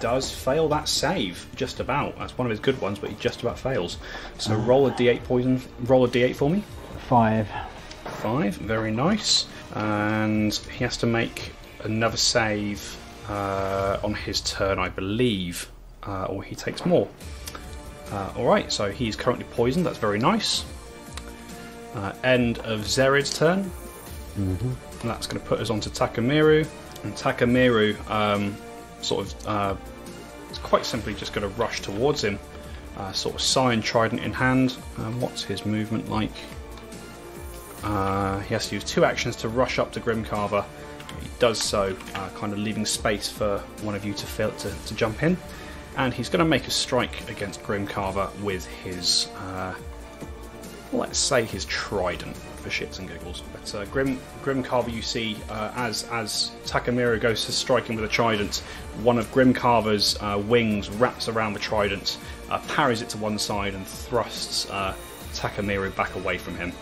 Speaker 2: does fail that save, just about. That's one of his good ones, but he just about fails. So roll a D8 poison. Roll a D8 for me.
Speaker 4: 5.
Speaker 2: 5. Very nice. And he has to make another save on his turn, I believe, or he takes more. Alright, so he's currently poisoned. That's very nice. End of Zerid's turn. And that's going to put us on to Takamiru. And Takamiru it's quite simply just going to rush towards him, sort of sign trident in hand. What's his movement like? He has to use 2 actions to rush up to Grimcarver. He does so, kind of leaving space for one of you to jump in. And he's going to make a strike against Grimcarver with his, let's say his trident, for shits and giggles. But Grimcarver, you see, as Takamiru goes to strike him with a trident, one of Grimcarver's wings wraps around the trident, parries it to one side, and thrusts Takamiru back away from him.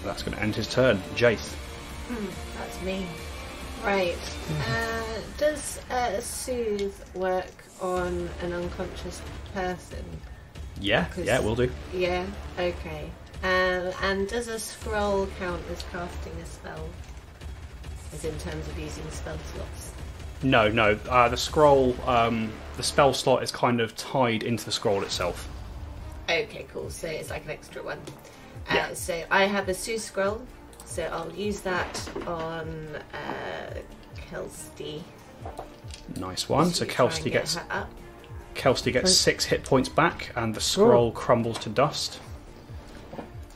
Speaker 2: That's going to end his turn. Jaith.
Speaker 3: That's me. Right. Does soothe work on an unconscious person?
Speaker 2: Yeah, it will do.
Speaker 3: Yeah, okay. And does a scroll count as casting a spell? As in terms of using spell slots?
Speaker 2: No. The scroll, the spell slot is kind of tied into the scroll itself.
Speaker 3: Okay, cool. So it's like an extra one.
Speaker 2: Yeah.
Speaker 3: So I have a soothe scroll. So I'll use that on Kelsey.
Speaker 2: Nice one. So Kelsey gets 6 hit points back, and the scroll crumbles to dust.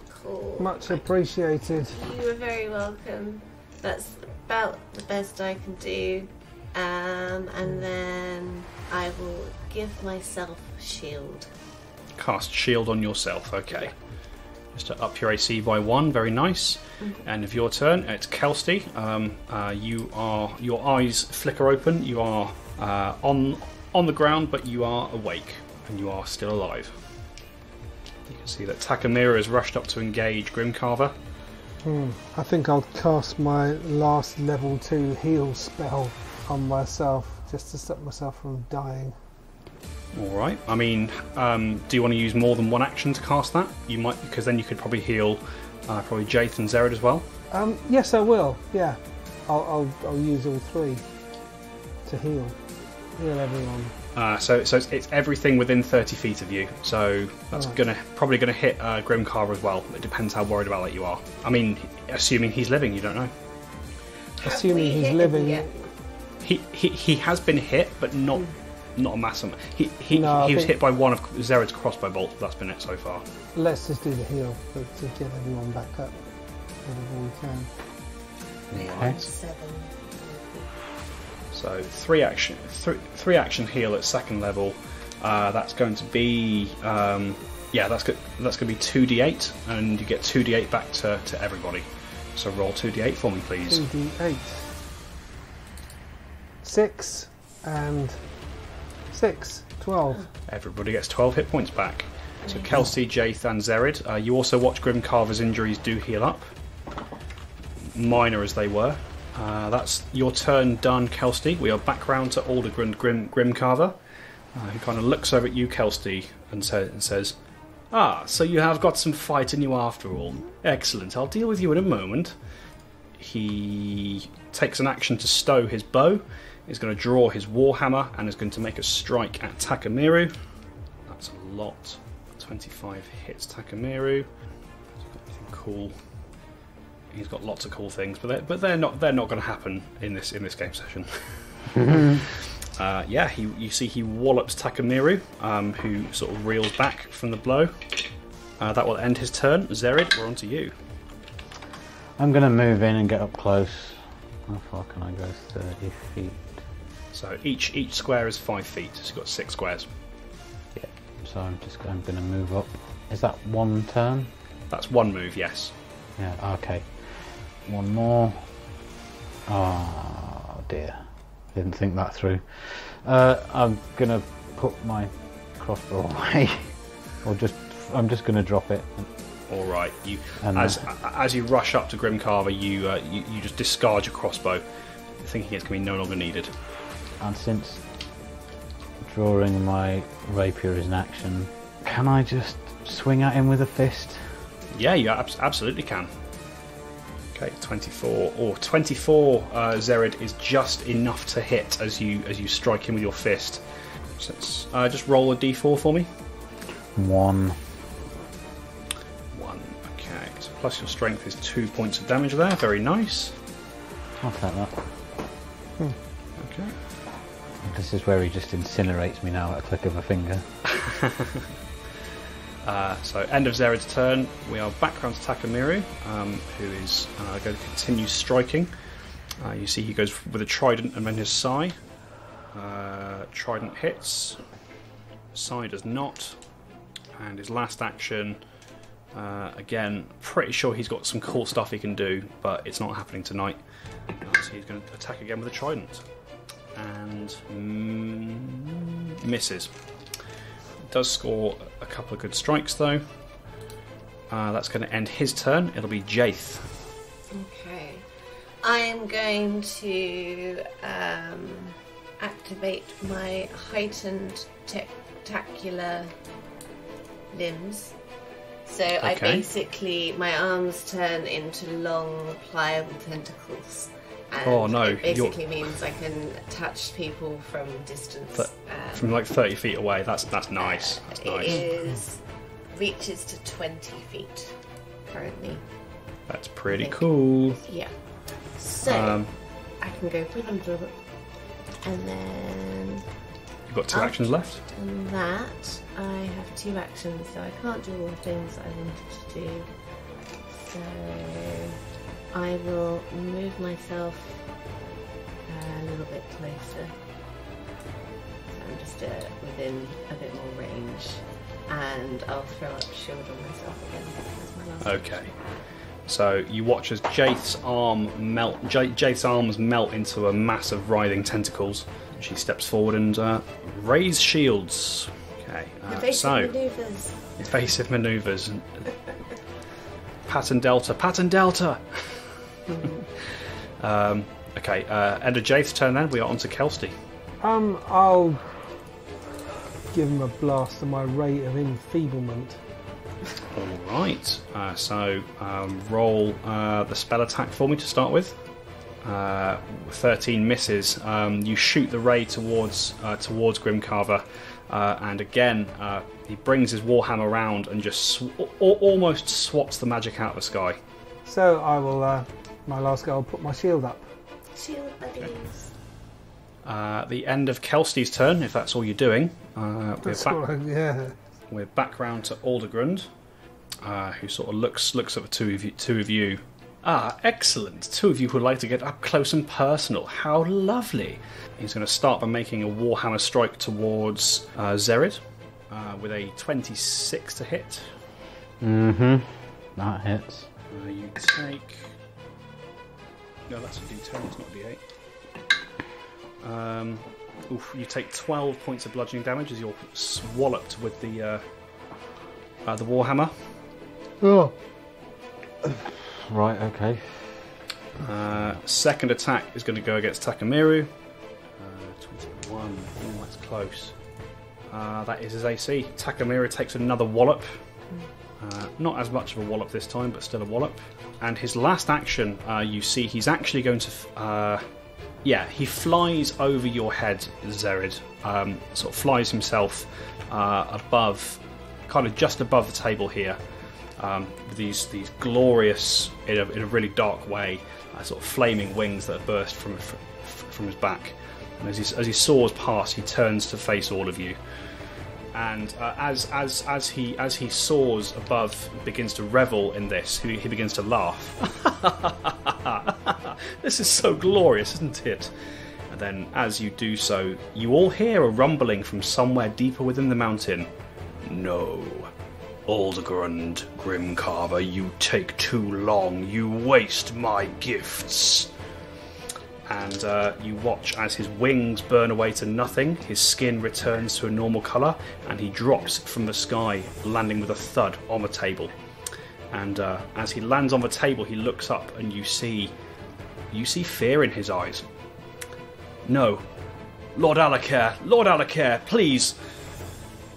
Speaker 3: Cool.
Speaker 1: Much appreciated.
Speaker 3: You are very welcome. That's about the best I can do. And then I will give myself shield.
Speaker 2: Cast shield on yourself. Okay. Just to up your AC by 1. Very nice. End of your turn. It's Kelsey. Your eyes flicker open. You are on the ground, but you are awake and you are still alive. You can see that Takamiru has rushed up to engage Grimcarver.
Speaker 1: I think I'll cast my last level 2 heal spell on myself just to stop myself from dying.
Speaker 2: Alright, I mean, do you want to use more than one action to cast that? You might, because then you could probably heal probably Jaith and Zerid as well.
Speaker 1: Yes, I will. Yeah, I'll use all 3 to heal everyone.
Speaker 2: So it's everything within 30 feet of you. So that's probably gonna hit Grimcarver as well. It depends how worried about that you are. I mean, assuming he's living, you don't know.
Speaker 1: Assuming he's living,
Speaker 2: He has been hit, but not a massive. He was hit by one of Zered's crossbow bolts. That's been it so far.
Speaker 1: Let's just do the heal to get everyone back up whenever we can.
Speaker 4: Okay.
Speaker 3: 7.
Speaker 2: So three action heal at second level. That's going to be that's going to be 2d8, and you get 2d8 back to everybody. So roll 2d8 for me, please.
Speaker 1: 2d8. 6 and 6. 12.
Speaker 2: Everybody gets 12 hit points back. So Kelsey, Jaith, and Zerid. You also watch Grimcarver's injuries do heal up, minor as they were. That's your turn done, Kelsey. We are back round to Aldegren Grimcarver. He kind of looks over at you, Kelsey, and says, "Ah, so you have got some fight in you after all. Excellent, I'll deal with you in a moment." He takes an action to stow his bow. He's going to draw his warhammer and is going to make a strike at Takamiru. That's a lot. 25 hits Takamiru. Has he got anything cool? He's got lots of cool things, but they're not going to happen in this game session. You see he wallops Takamiru, who sort of reels back from the blow. That will end his turn. Zerid, we're on to you.
Speaker 4: I'm going to move in and get up close. How far can I go? 30 feet.
Speaker 2: So each square is 5 feet. So you've got 6 squares.
Speaker 4: Yeah. So I'm going to move up. Is that one turn?
Speaker 2: That's one move, yes.
Speaker 4: Yeah. Okay. One more. Oh dear. Didn't think that through. I'm going to put my crossbow away, I'm just going to drop it.
Speaker 2: All right. As you rush up to Grimcarver, you just discard your crossbow, thinking it's going to be no longer needed.
Speaker 4: And since drawing my rapier is an action, can I just swing at him with a fist?
Speaker 2: Yeah, you absolutely can. Okay, 24. Or 24, Zerid is just enough to hit as you strike him with your fist. So just roll a d4 for me.
Speaker 4: 1.
Speaker 2: Okay, so plus your strength is 2 points of damage there. Very nice.
Speaker 4: I'll take that.
Speaker 2: Okay.
Speaker 4: This is where he just incinerates me now at a click of a finger.
Speaker 2: So end of Zerid's turn. We are back round to Takamiru, who is going to continue striking. You see he goes with a trident and then his sai. Trident hits. Sai does not. And his last action, again, pretty sure he's got some cool stuff he can do, but it's not happening tonight. So he's going to attack again with a trident. And misses. Does score a couple of good strikes though. That's going to end his turn. It'll be Jaith.
Speaker 3: Okay. I am going to activate my heightened tacticular limbs. So I basically, my arms turn into long, pliable tentacles. And
Speaker 2: oh no!
Speaker 3: It basically means I can touch people from distance.
Speaker 2: From like 30 feet away. That's nice. That's nice.
Speaker 3: It reaches to 20 feet currently.
Speaker 2: That's pretty cool.
Speaker 3: Yeah. So I can go for them, and then
Speaker 2: you've got 2 actions left.
Speaker 3: And that I have 2 actions, so I can't do all the things I wanted to do. So I will move myself a little bit closer. So I'm just within a bit more range. And I'll throw up shield on myself again. That's my last
Speaker 2: Okay.
Speaker 3: action.
Speaker 2: So you watch as Jaith's arms melt into a mass of writhing tentacles. She steps forward and raise shields. Okay.
Speaker 3: Evasive maneuvers.
Speaker 2: Evasive maneuvers. Pattern delta. Okay, end of Jaith's turn then. We are on to Kelsey.
Speaker 1: I'll give him a blast at my rate of enfeeblement.
Speaker 2: Alright, so roll the spell attack for me to start with. 13 misses. You shoot the ray towards Grimcarver, and again he brings his warhammer around and just almost swats the magic out of the sky.
Speaker 1: So I will, my last go, I'll put my shield up.
Speaker 3: Shield buddies.
Speaker 2: The end of Kelsty's turn, if that's all you're doing. We're back round to Aldegrund, who sort of looks at the two of you. Ah, excellent. Two of you who would like to get up close and personal. How lovely. He's going to start by making a Warhammer strike towards Zerid with a 26 to hit.
Speaker 4: Mm-hmm. That hits.
Speaker 2: You take... No, that's a D10, it's not a D8. You take 12 points of bludgeoning damage as you're swalloped with the Warhammer.
Speaker 4: Oh. Right, okay.
Speaker 2: Second attack is going to go against Takamiru. 21. Oh, that's close. That is his AC. Takamiru takes another wallop. Not as much of a wallop this time, but still a wallop. And his last action, you see he's actually going to... he flies over your head, Zerid. Sort of flies himself above, kind of just above the table here. With these glorious, in a really dark way, sort of flaming wings that burst from his back. And as he soars past, he turns to face all of you. And as he soars above, begins to revel in this, he begins to laugh. This is so glorious, isn't it? And then, as you do so, you all hear a rumbling from somewhere deeper within the mountain. No. Aldegrund, Grimcarver, you take too long. You waste my gifts. And you watch as his wings burn away to nothing, his skin returns to a normal colour, and he drops from the sky, landing with a thud on the table. And as he lands on the table, he looks up, and you see fear in his eyes. No. Lord Alakir, please!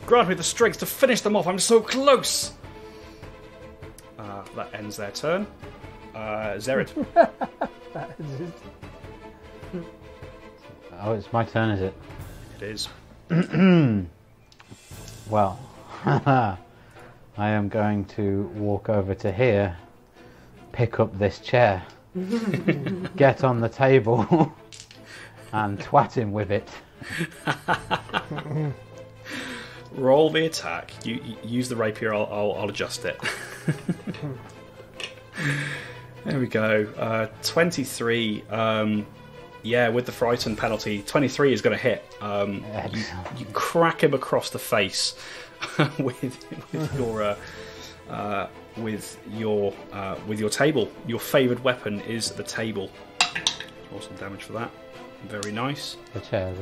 Speaker 2: Grant me the strength to finish them off. I'm so close. That ends their turn. Zerid.
Speaker 4: Oh, it's my turn, is it?
Speaker 2: It is.
Speaker 4: Well, I am going to walk over to here, pick up this chair, get on the table, and twat him with it.
Speaker 2: Roll the attack. You use the rapier. I'll adjust it. There we go. 23. With the frighten penalty, 23 is going to hit. You crack him across the face with your table. Your favoured weapon is the table. Awesome damage for that. Very nice.
Speaker 4: The chair.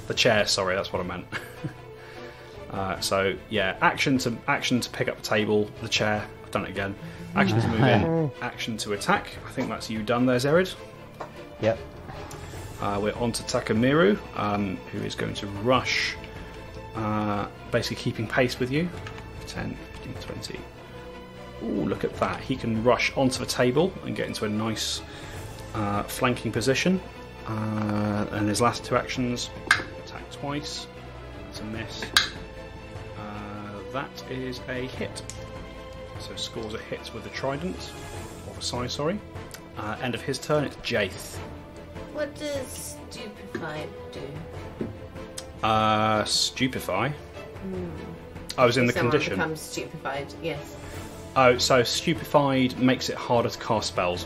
Speaker 2: The chair, sorry, that's what I meant. Action to pick up the table, the chair. I've done it again. Action to move in, action to attack. I think that's you done there, Zerid.
Speaker 4: Yep.
Speaker 2: We're on to Takamiru, who is going to rush, basically keeping pace with you. 10, 15, 20. Ooh, look at that. He can rush onto the table and get into a nice flanking position. And his last two actions, attack twice. That's a miss. That is a hit. So scores a hit with the trident, or the sai, sorry. End of his turn, it's Jaith.
Speaker 3: What does stupefy do?
Speaker 2: Stupefy? I was in the
Speaker 3: Someone
Speaker 2: condition.
Speaker 3: becomes stupefied, yes.
Speaker 2: Oh, so stupefied makes it harder to cast spells.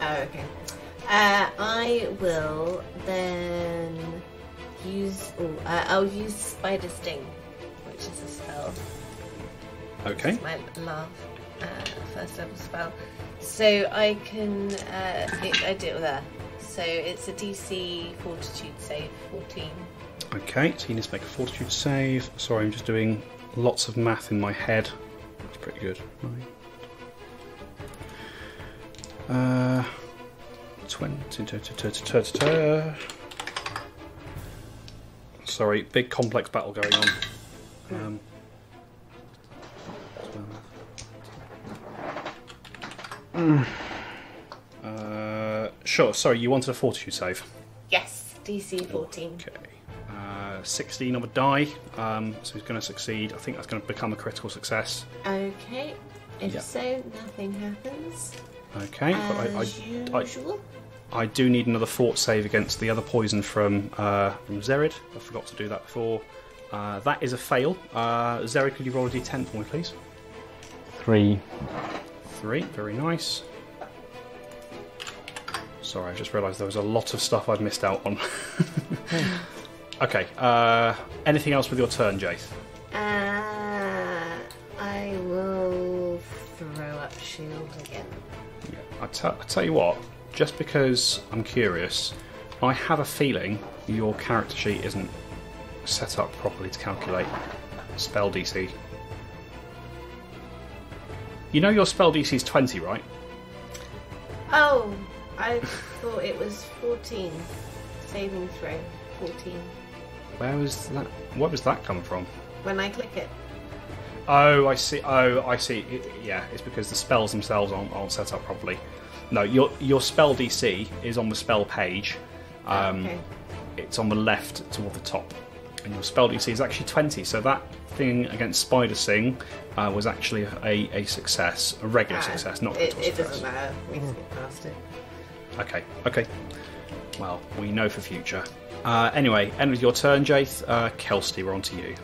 Speaker 3: Oh, okay. I will then use... I'll use Spider Sting, which is a spell.
Speaker 2: Okay.
Speaker 3: It's my first level spell. So I can... I do it there. So it's a DC Fortitude save, 14.
Speaker 2: Okay, so you need to make a Fortitude save. Sorry, I'm just doing lots of math in my head. That's pretty good. 20. Sorry, big complex battle going on. Sure, sorry, you wanted a Fortitude save?
Speaker 3: Yes, DC 14.
Speaker 2: Okay. 16 on a die, so he's going to succeed. I think that's going to become a critical success.
Speaker 3: Okay. If so, nothing happens.
Speaker 2: Okay,
Speaker 3: As usual.
Speaker 2: I do need another fort save against the other poison from Zerid. I forgot to do that before. That is a fail. Zerid, could you roll a d10 for me, please?
Speaker 4: 3.
Speaker 2: 3, very nice. Sorry, I just realised there was a lot of stuff I'd missed out on. Okay, anything else with your turn, Jace?
Speaker 3: I will throw up shield again.
Speaker 2: Yeah, I tell you what, just because I'm curious, I have a feeling your character sheet isn't set up properly to calculate spell DC. You know your spell DC is 20, right?
Speaker 3: Oh, I thought it was 14. Saving throw, 14.
Speaker 2: Where was that? Where was that coming from?
Speaker 3: When I click it.
Speaker 2: Oh, I see. Oh, I see. Yeah, it's because the spells themselves aren't set up properly. No, your spell DC is on the spell page.
Speaker 3: Okay.
Speaker 2: It's on the left toward the top, and your spell DC is actually 20. So that thing against Spider Sing was actually a success, a regular success, not critical
Speaker 3: it
Speaker 2: success.
Speaker 3: doesn't matter. We can get past it.
Speaker 2: Okay. Well, we know for future. Anyway, end of your turn, Jaith. Kelsey, we're on to you.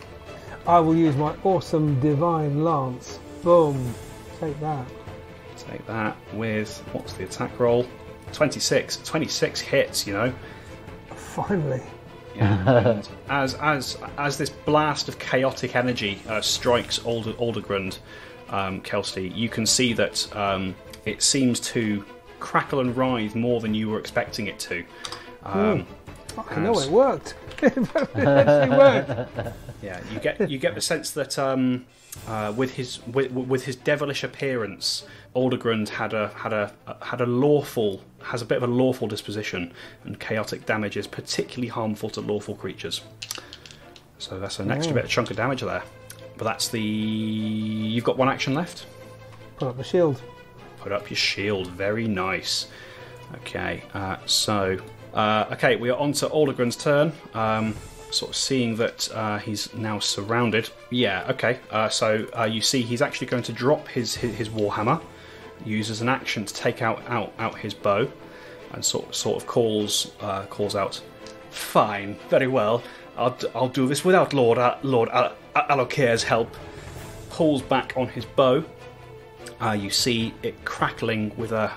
Speaker 1: I will use my awesome divine lance. Boom. Take that.
Speaker 2: Take that with, what's the attack roll? 26. 26 hits, you know.
Speaker 1: Finally.
Speaker 2: Yeah. And as this blast of chaotic energy strikes Aldegrund, Kelsey, you can see that it seems to crackle and writhe more than you were expecting it to.
Speaker 1: Fucking hell, it worked. It actually worked.
Speaker 2: Yeah, you get the sense that with his devilish appearance, Aldegrund has a bit of a lawful disposition, and chaotic damage is particularly harmful to lawful creatures. So that's an extra bit of chunk of damage there. But that's you've got one action left.
Speaker 1: Put up the shield.
Speaker 2: Put up your shield. Very nice. Okay, okay, we are on to Aldegrund's turn. Sort of seeing that he's now surrounded. Yeah, okay. So you see he's actually going to drop his warhammer, use as an action to take out his bow, and sort of calls out, "Fine, very well. I'll do this without Lord Alocair's help." Pulls back on his bow. You see it crackling with a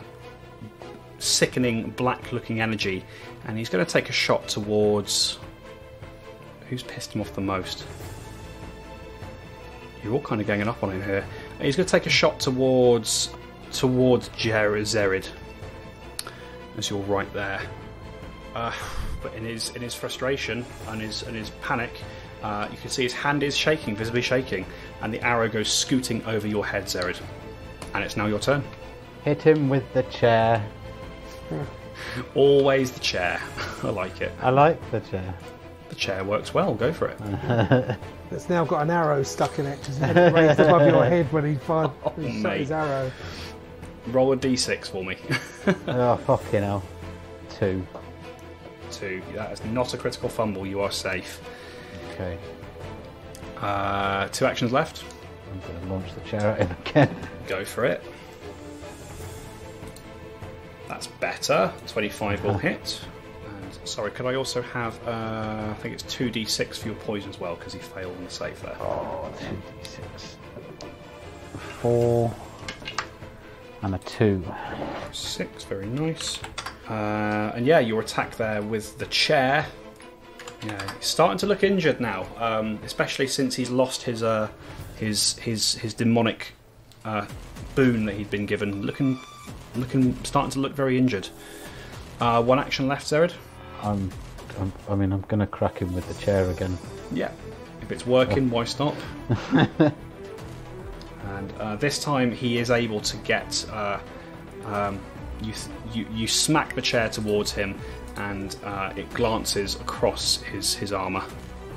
Speaker 2: sickening black-looking energy, and he's going to take a shot towards. Who's pissed him off the most? You're all kind of ganging up on him here. He's going to take a shot towards Zerid, as you're right there. But in his frustration and his panic, you can see his hand is shaking, visibly shaking, and the arrow goes scooting over your head, Zerid. And it's now your turn.
Speaker 4: Hit him with the chair.
Speaker 2: Always the chair. I like it.
Speaker 4: I like the chair.
Speaker 2: The chair works well. Go for it.
Speaker 1: It's now got an arrow stuck in it because you had it raised above your head when he fired shot his arrow.
Speaker 2: Roll a d6 for me.
Speaker 4: Oh, fucking hell. 2.
Speaker 2: 2. That is not a critical fumble. You are safe.
Speaker 4: Okay.
Speaker 2: 2 actions left.
Speaker 4: I'm going to launch the chair at him again.
Speaker 2: Go for it. That's better. 25 will hit. And sorry, could I also have, I think it's 2d6 for your poison as well, because he failed on the save there.
Speaker 4: Oh, 2d6. 4 and a 2.
Speaker 2: 6, very nice. And yeah, your attack there with the chair. Yeah, he's starting to look injured now, especially since he's lost his demonic boon that he'd been given. Starting to look very injured. 1 action left, Zerid.
Speaker 4: I'm going to crack him with the chair again.
Speaker 2: Yeah, if it's working, why stop? And this time he is able to get. You smack the chair towards him, and it glances across his armour.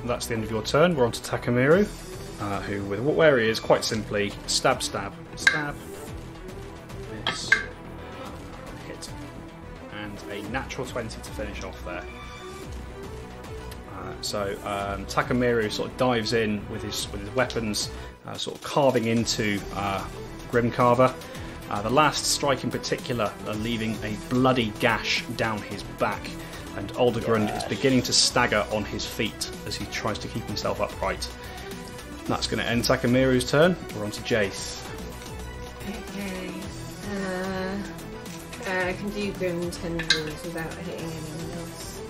Speaker 2: That's the end of your turn. We're on to Takamiru, who, with where he is, quite simply stab, miss, hit, and a natural 20 to finish off there. So Takamiru sort of dives in with his weapons, sort of carving into Grimcarver. The last strike in particular, leaving a bloody gash down his back, and Aldegrund is beginning to stagger on his feet as he tries to keep himself upright. That's going to end Takamiru's turn. We're on to Jace.
Speaker 3: Okay. I can do Grim Tendrils without hitting anyone else.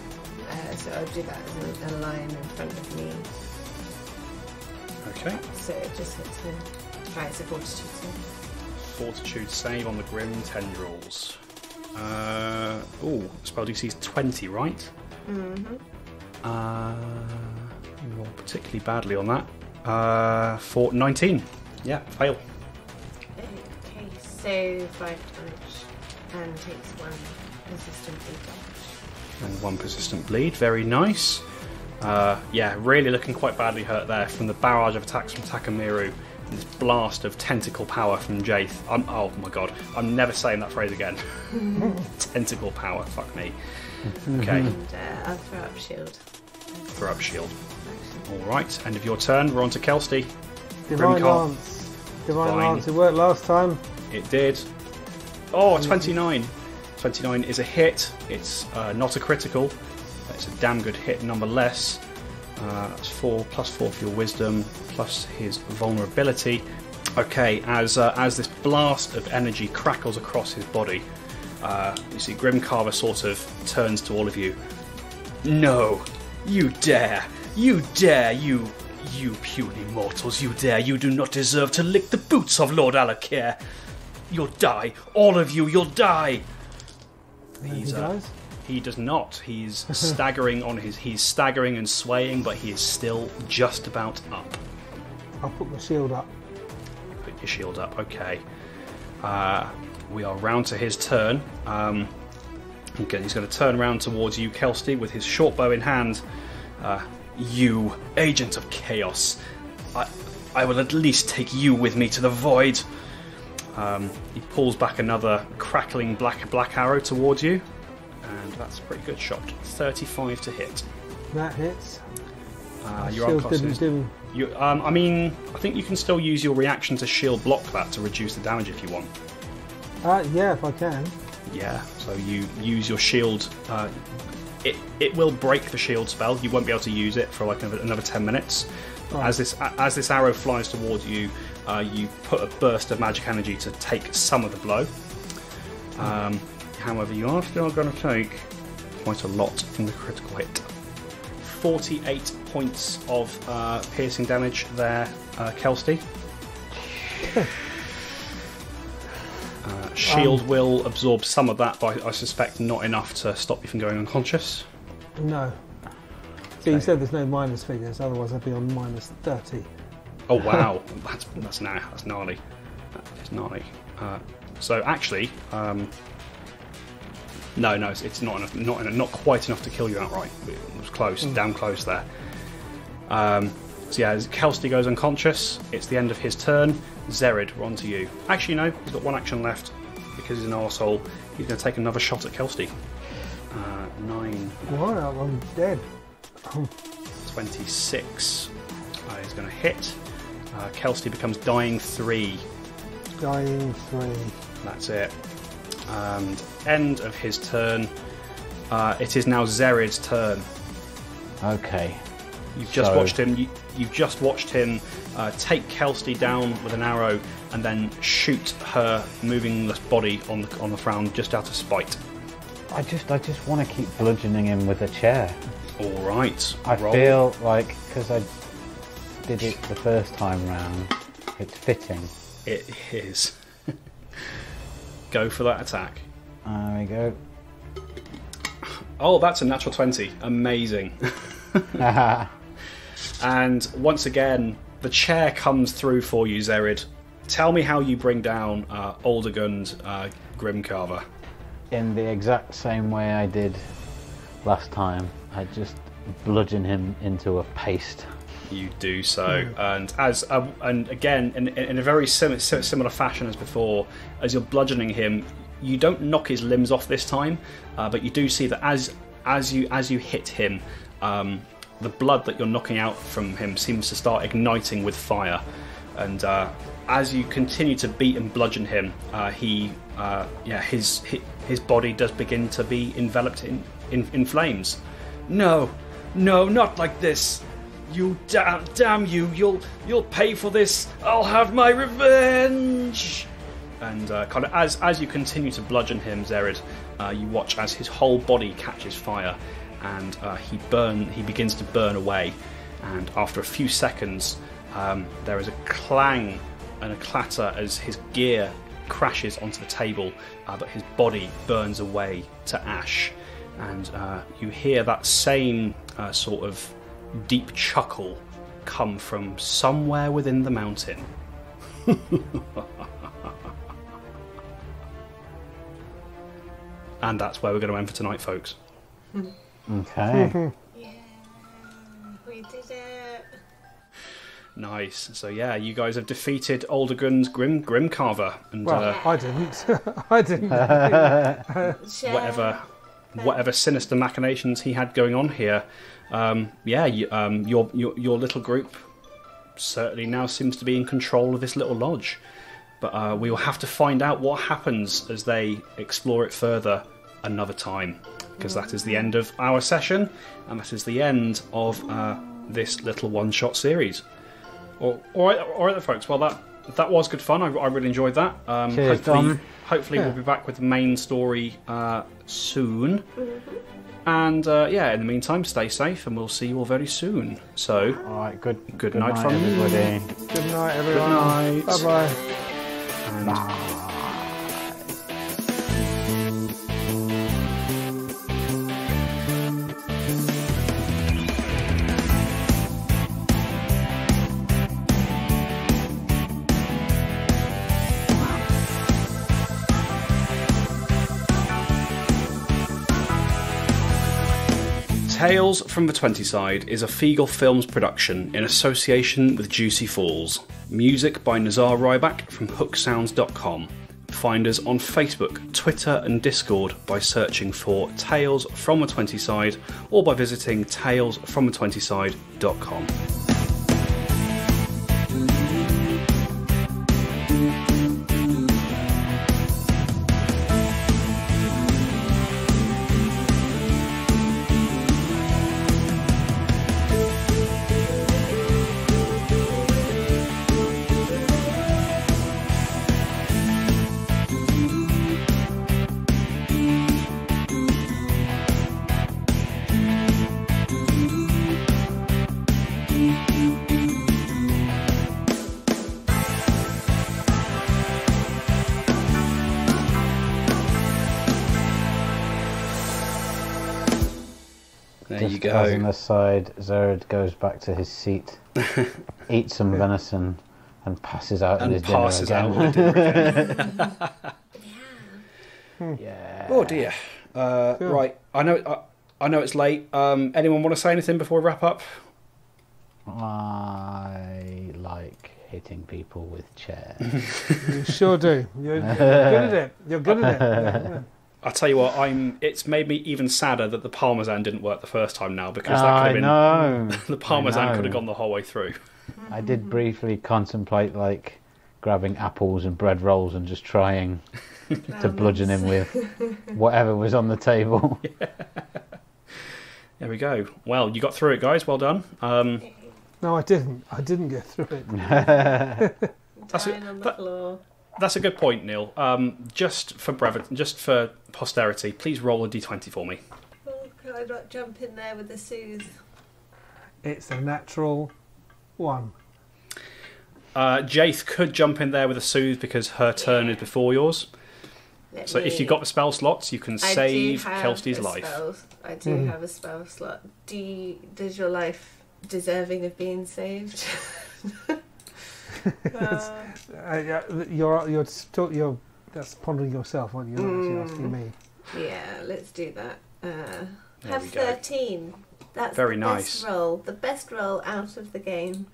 Speaker 3: So I'll do that as a line in front of me.
Speaker 2: Okay.
Speaker 3: So it just hits him. Right, it's a fortitude save.
Speaker 2: Fortitude save on the Grim Tendrils. Spell DC is 20, right?
Speaker 3: Mm-hmm.
Speaker 2: You roll particularly badly on that. For 19. Yeah, fail.
Speaker 3: Okay, so 5 damage and takes 1 persistent bleed damage.
Speaker 2: And 1 persistent bleed, very nice. Really looking quite badly hurt there from the barrage of attacks from Takamiru and this blast of tentacle power from Jaith. Oh my god, I'm never saying that phrase again. Tentacle power, fuck me. Okay.
Speaker 3: And I'll throw up shield.
Speaker 2: Throw up shield. Alright, end of your turn, we're on to Kelsey.
Speaker 1: Divine
Speaker 2: Grimcar.
Speaker 1: Lance. Divine
Speaker 2: Fine.
Speaker 1: Lance, it worked last time.
Speaker 2: It did. Oh, 29. 29 is a hit. It's not a critical. It's a damn good hit nonetheless. That's 4 plus 4 for your wisdom plus his vulnerability. Okay, as this blast of energy crackles across his body, you see Grimcarver sort of turns to all of you. No, you dare, you puny mortals, you dare, you do not deserve to lick the boots of Lord Alakir. You'll die, all of you, you'll die. He does not. He's staggering he's staggering and swaying, but he is still just about up.
Speaker 1: I'll put my shield up.
Speaker 2: Put your shield up, okay. We are round to his turn. Okay, he's going to turn around towards you, Kelsey, with his short bow in hand. You, agent of chaos, I will at least take you with me to the void. He pulls back another crackling black arrow towards you. And that's a pretty good shot. 35 to hit.
Speaker 1: That hits.
Speaker 2: Your
Speaker 1: Shield
Speaker 2: unconscious.
Speaker 1: didn't do.
Speaker 2: I think you can still use your reaction to shield block that to reduce the damage if you want.
Speaker 1: Yeah, if I can.
Speaker 2: Yeah, so you use your shield. It will break the shield spell. You won't be able to use it for like another 10 minutes.
Speaker 1: Right.
Speaker 2: As this arrow flies towards you, you put a burst of magic energy to take some of the blow. However, you are still going to take quite a lot from the critical hit. 48 points of piercing damage there, Kelsey. Shield will absorb some of that, but I suspect not enough to stop you from going unconscious.
Speaker 1: No. So you said there's no minus figures, otherwise I'd be on minus 30.
Speaker 2: Oh wow, that's gnarly. That is gnarly. So actually, no, it's not enough. Not quite enough to kill you outright. It was close, damn close there. So yeah, as Kelsey goes unconscious, it's the end of his turn. Zerid, we're on to you. Actually, no, he's got 1 action left because he's an arsehole. He's going to take another shot at Kelsey. 9.
Speaker 1: Wow, I'm dead.
Speaker 2: 26 is going to hit. Kelsey becomes dying 3.
Speaker 1: Dying 3.
Speaker 2: That's it. And end of his turn. It is now Zerid's turn.
Speaker 4: Okay.
Speaker 2: You've just watched him. You've just watched him take Kelsey down with an arrow and then shoot her movingless body on the ground just out of spite.
Speaker 4: I just want to keep bludgeoning him with a chair.
Speaker 2: All right.
Speaker 4: I feel like because I did it the first time round, it's fitting.
Speaker 2: It is. Go for that attack.
Speaker 4: There we go.
Speaker 2: Oh, that's a natural 20. Amazing. And once again, the chair comes through for you, Zerid. Tell me how you bring down Aldegund Grimcarver.
Speaker 4: In the exact same way I did last time. I just bludgeon him into a paste.
Speaker 2: You do so, and again, in a very similar fashion as before, as you're bludgeoning him, you don't knock his limbs off this time, but you do see that as you hit him, the blood that you're knocking out from him seems to start igniting with fire. And as you continue to beat and bludgeon him, his body does begin to be enveloped in flames. No, not like this. You damn you! You'll pay for this. I'll have my revenge. And kind of as you continue to bludgeon him, Zerid, you watch as his whole body catches fire, and he begins to burn away. And after a few seconds, there is a clang and a clatter as his gear crashes onto the table, but his body burns away to ash. And you hear that same sort of deep chuckle come from somewhere within the mountain. And that's where we're going to end for tonight, folks.
Speaker 4: Okay.
Speaker 3: Yeah, we did it.
Speaker 2: Nice. So yeah, you guys have defeated Aldergun's Grim Carver, and
Speaker 1: Well, I didn't. I didn't.
Speaker 2: whatever sinister machinations he had going on here. Your little group certainly now seems to be in control of this little lodge. But we will have to find out what happens as they explore it further another time, because that is the end of our session, and that is the end of this little one-shot series. All right, then, folks. Well, that was good fun. I really enjoyed that.
Speaker 4: Cheers, Dom.
Speaker 2: Hopefully we'll be back with the main story soon. And in the meantime, stay safe, and we'll see you all very soon. So,
Speaker 4: All right. Good
Speaker 2: night from
Speaker 4: everybody.
Speaker 1: Good night, everyone.
Speaker 2: Good night.
Speaker 1: Bye bye.
Speaker 2: And Tales from the 20side is a Feagle Films production in association with Juicy Falls. Music by Nazar Ryback from hooksounds.com. Find us on Facebook, Twitter and Discord by searching for Tales from the 20side or by visiting talesfromthe20side.com.
Speaker 4: As an aside, Zerid goes back to his seat, eats some venison, and passes out with his dinner again. Yeah.
Speaker 2: Oh dear. Right. I know it's late. Anyone want to say anything before we wrap up?
Speaker 4: I like hitting people with chairs.
Speaker 1: You sure do. You're good at it. You're good at it. Yeah.
Speaker 2: I'll tell you what, it's made me even sadder that the parmesan didn't work the first time now, because that could have been the parmesan could have gone the whole way through.
Speaker 4: I did briefly contemplate grabbing apples and bread rolls and just trying to bludgeon him with whatever was on the table.
Speaker 2: Yeah. There we go. Well, you got through it, guys. Well done.
Speaker 1: No, I didn't. I didn't get through it.
Speaker 3: Dying on the floor.
Speaker 2: That's a good point, Neil. Just for brevity, just for posterity, please roll a d20 for me.
Speaker 3: Oh, can I not jump in there with the soothe?
Speaker 1: It's a natural 1.
Speaker 2: Jaith could jump in there with a soothe because her turn is before yours. So if you've got the spell slots, you can save Kelsty's life.
Speaker 3: I do have a spell slot. Does your life deserving of being saved?
Speaker 1: That's pondering yourself, aren't you? You're actually asking me.
Speaker 3: Yeah, let's do that. Have 13. That's
Speaker 2: very
Speaker 3: the
Speaker 2: nice.
Speaker 3: Best roll. The best roll out of the game.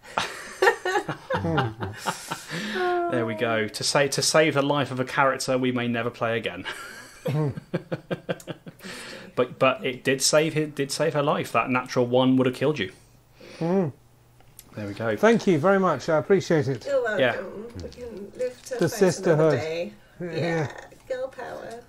Speaker 2: There we go. To save the life of a character we may never play again. But it did save her life. That natural 1 would have killed you. There we go.
Speaker 1: Thank you very much. I appreciate it.
Speaker 3: You're welcome.
Speaker 2: Yeah.
Speaker 3: We can live to
Speaker 1: The
Speaker 3: fight
Speaker 1: sisterhood.
Speaker 3: another day. Yeah. Girl power.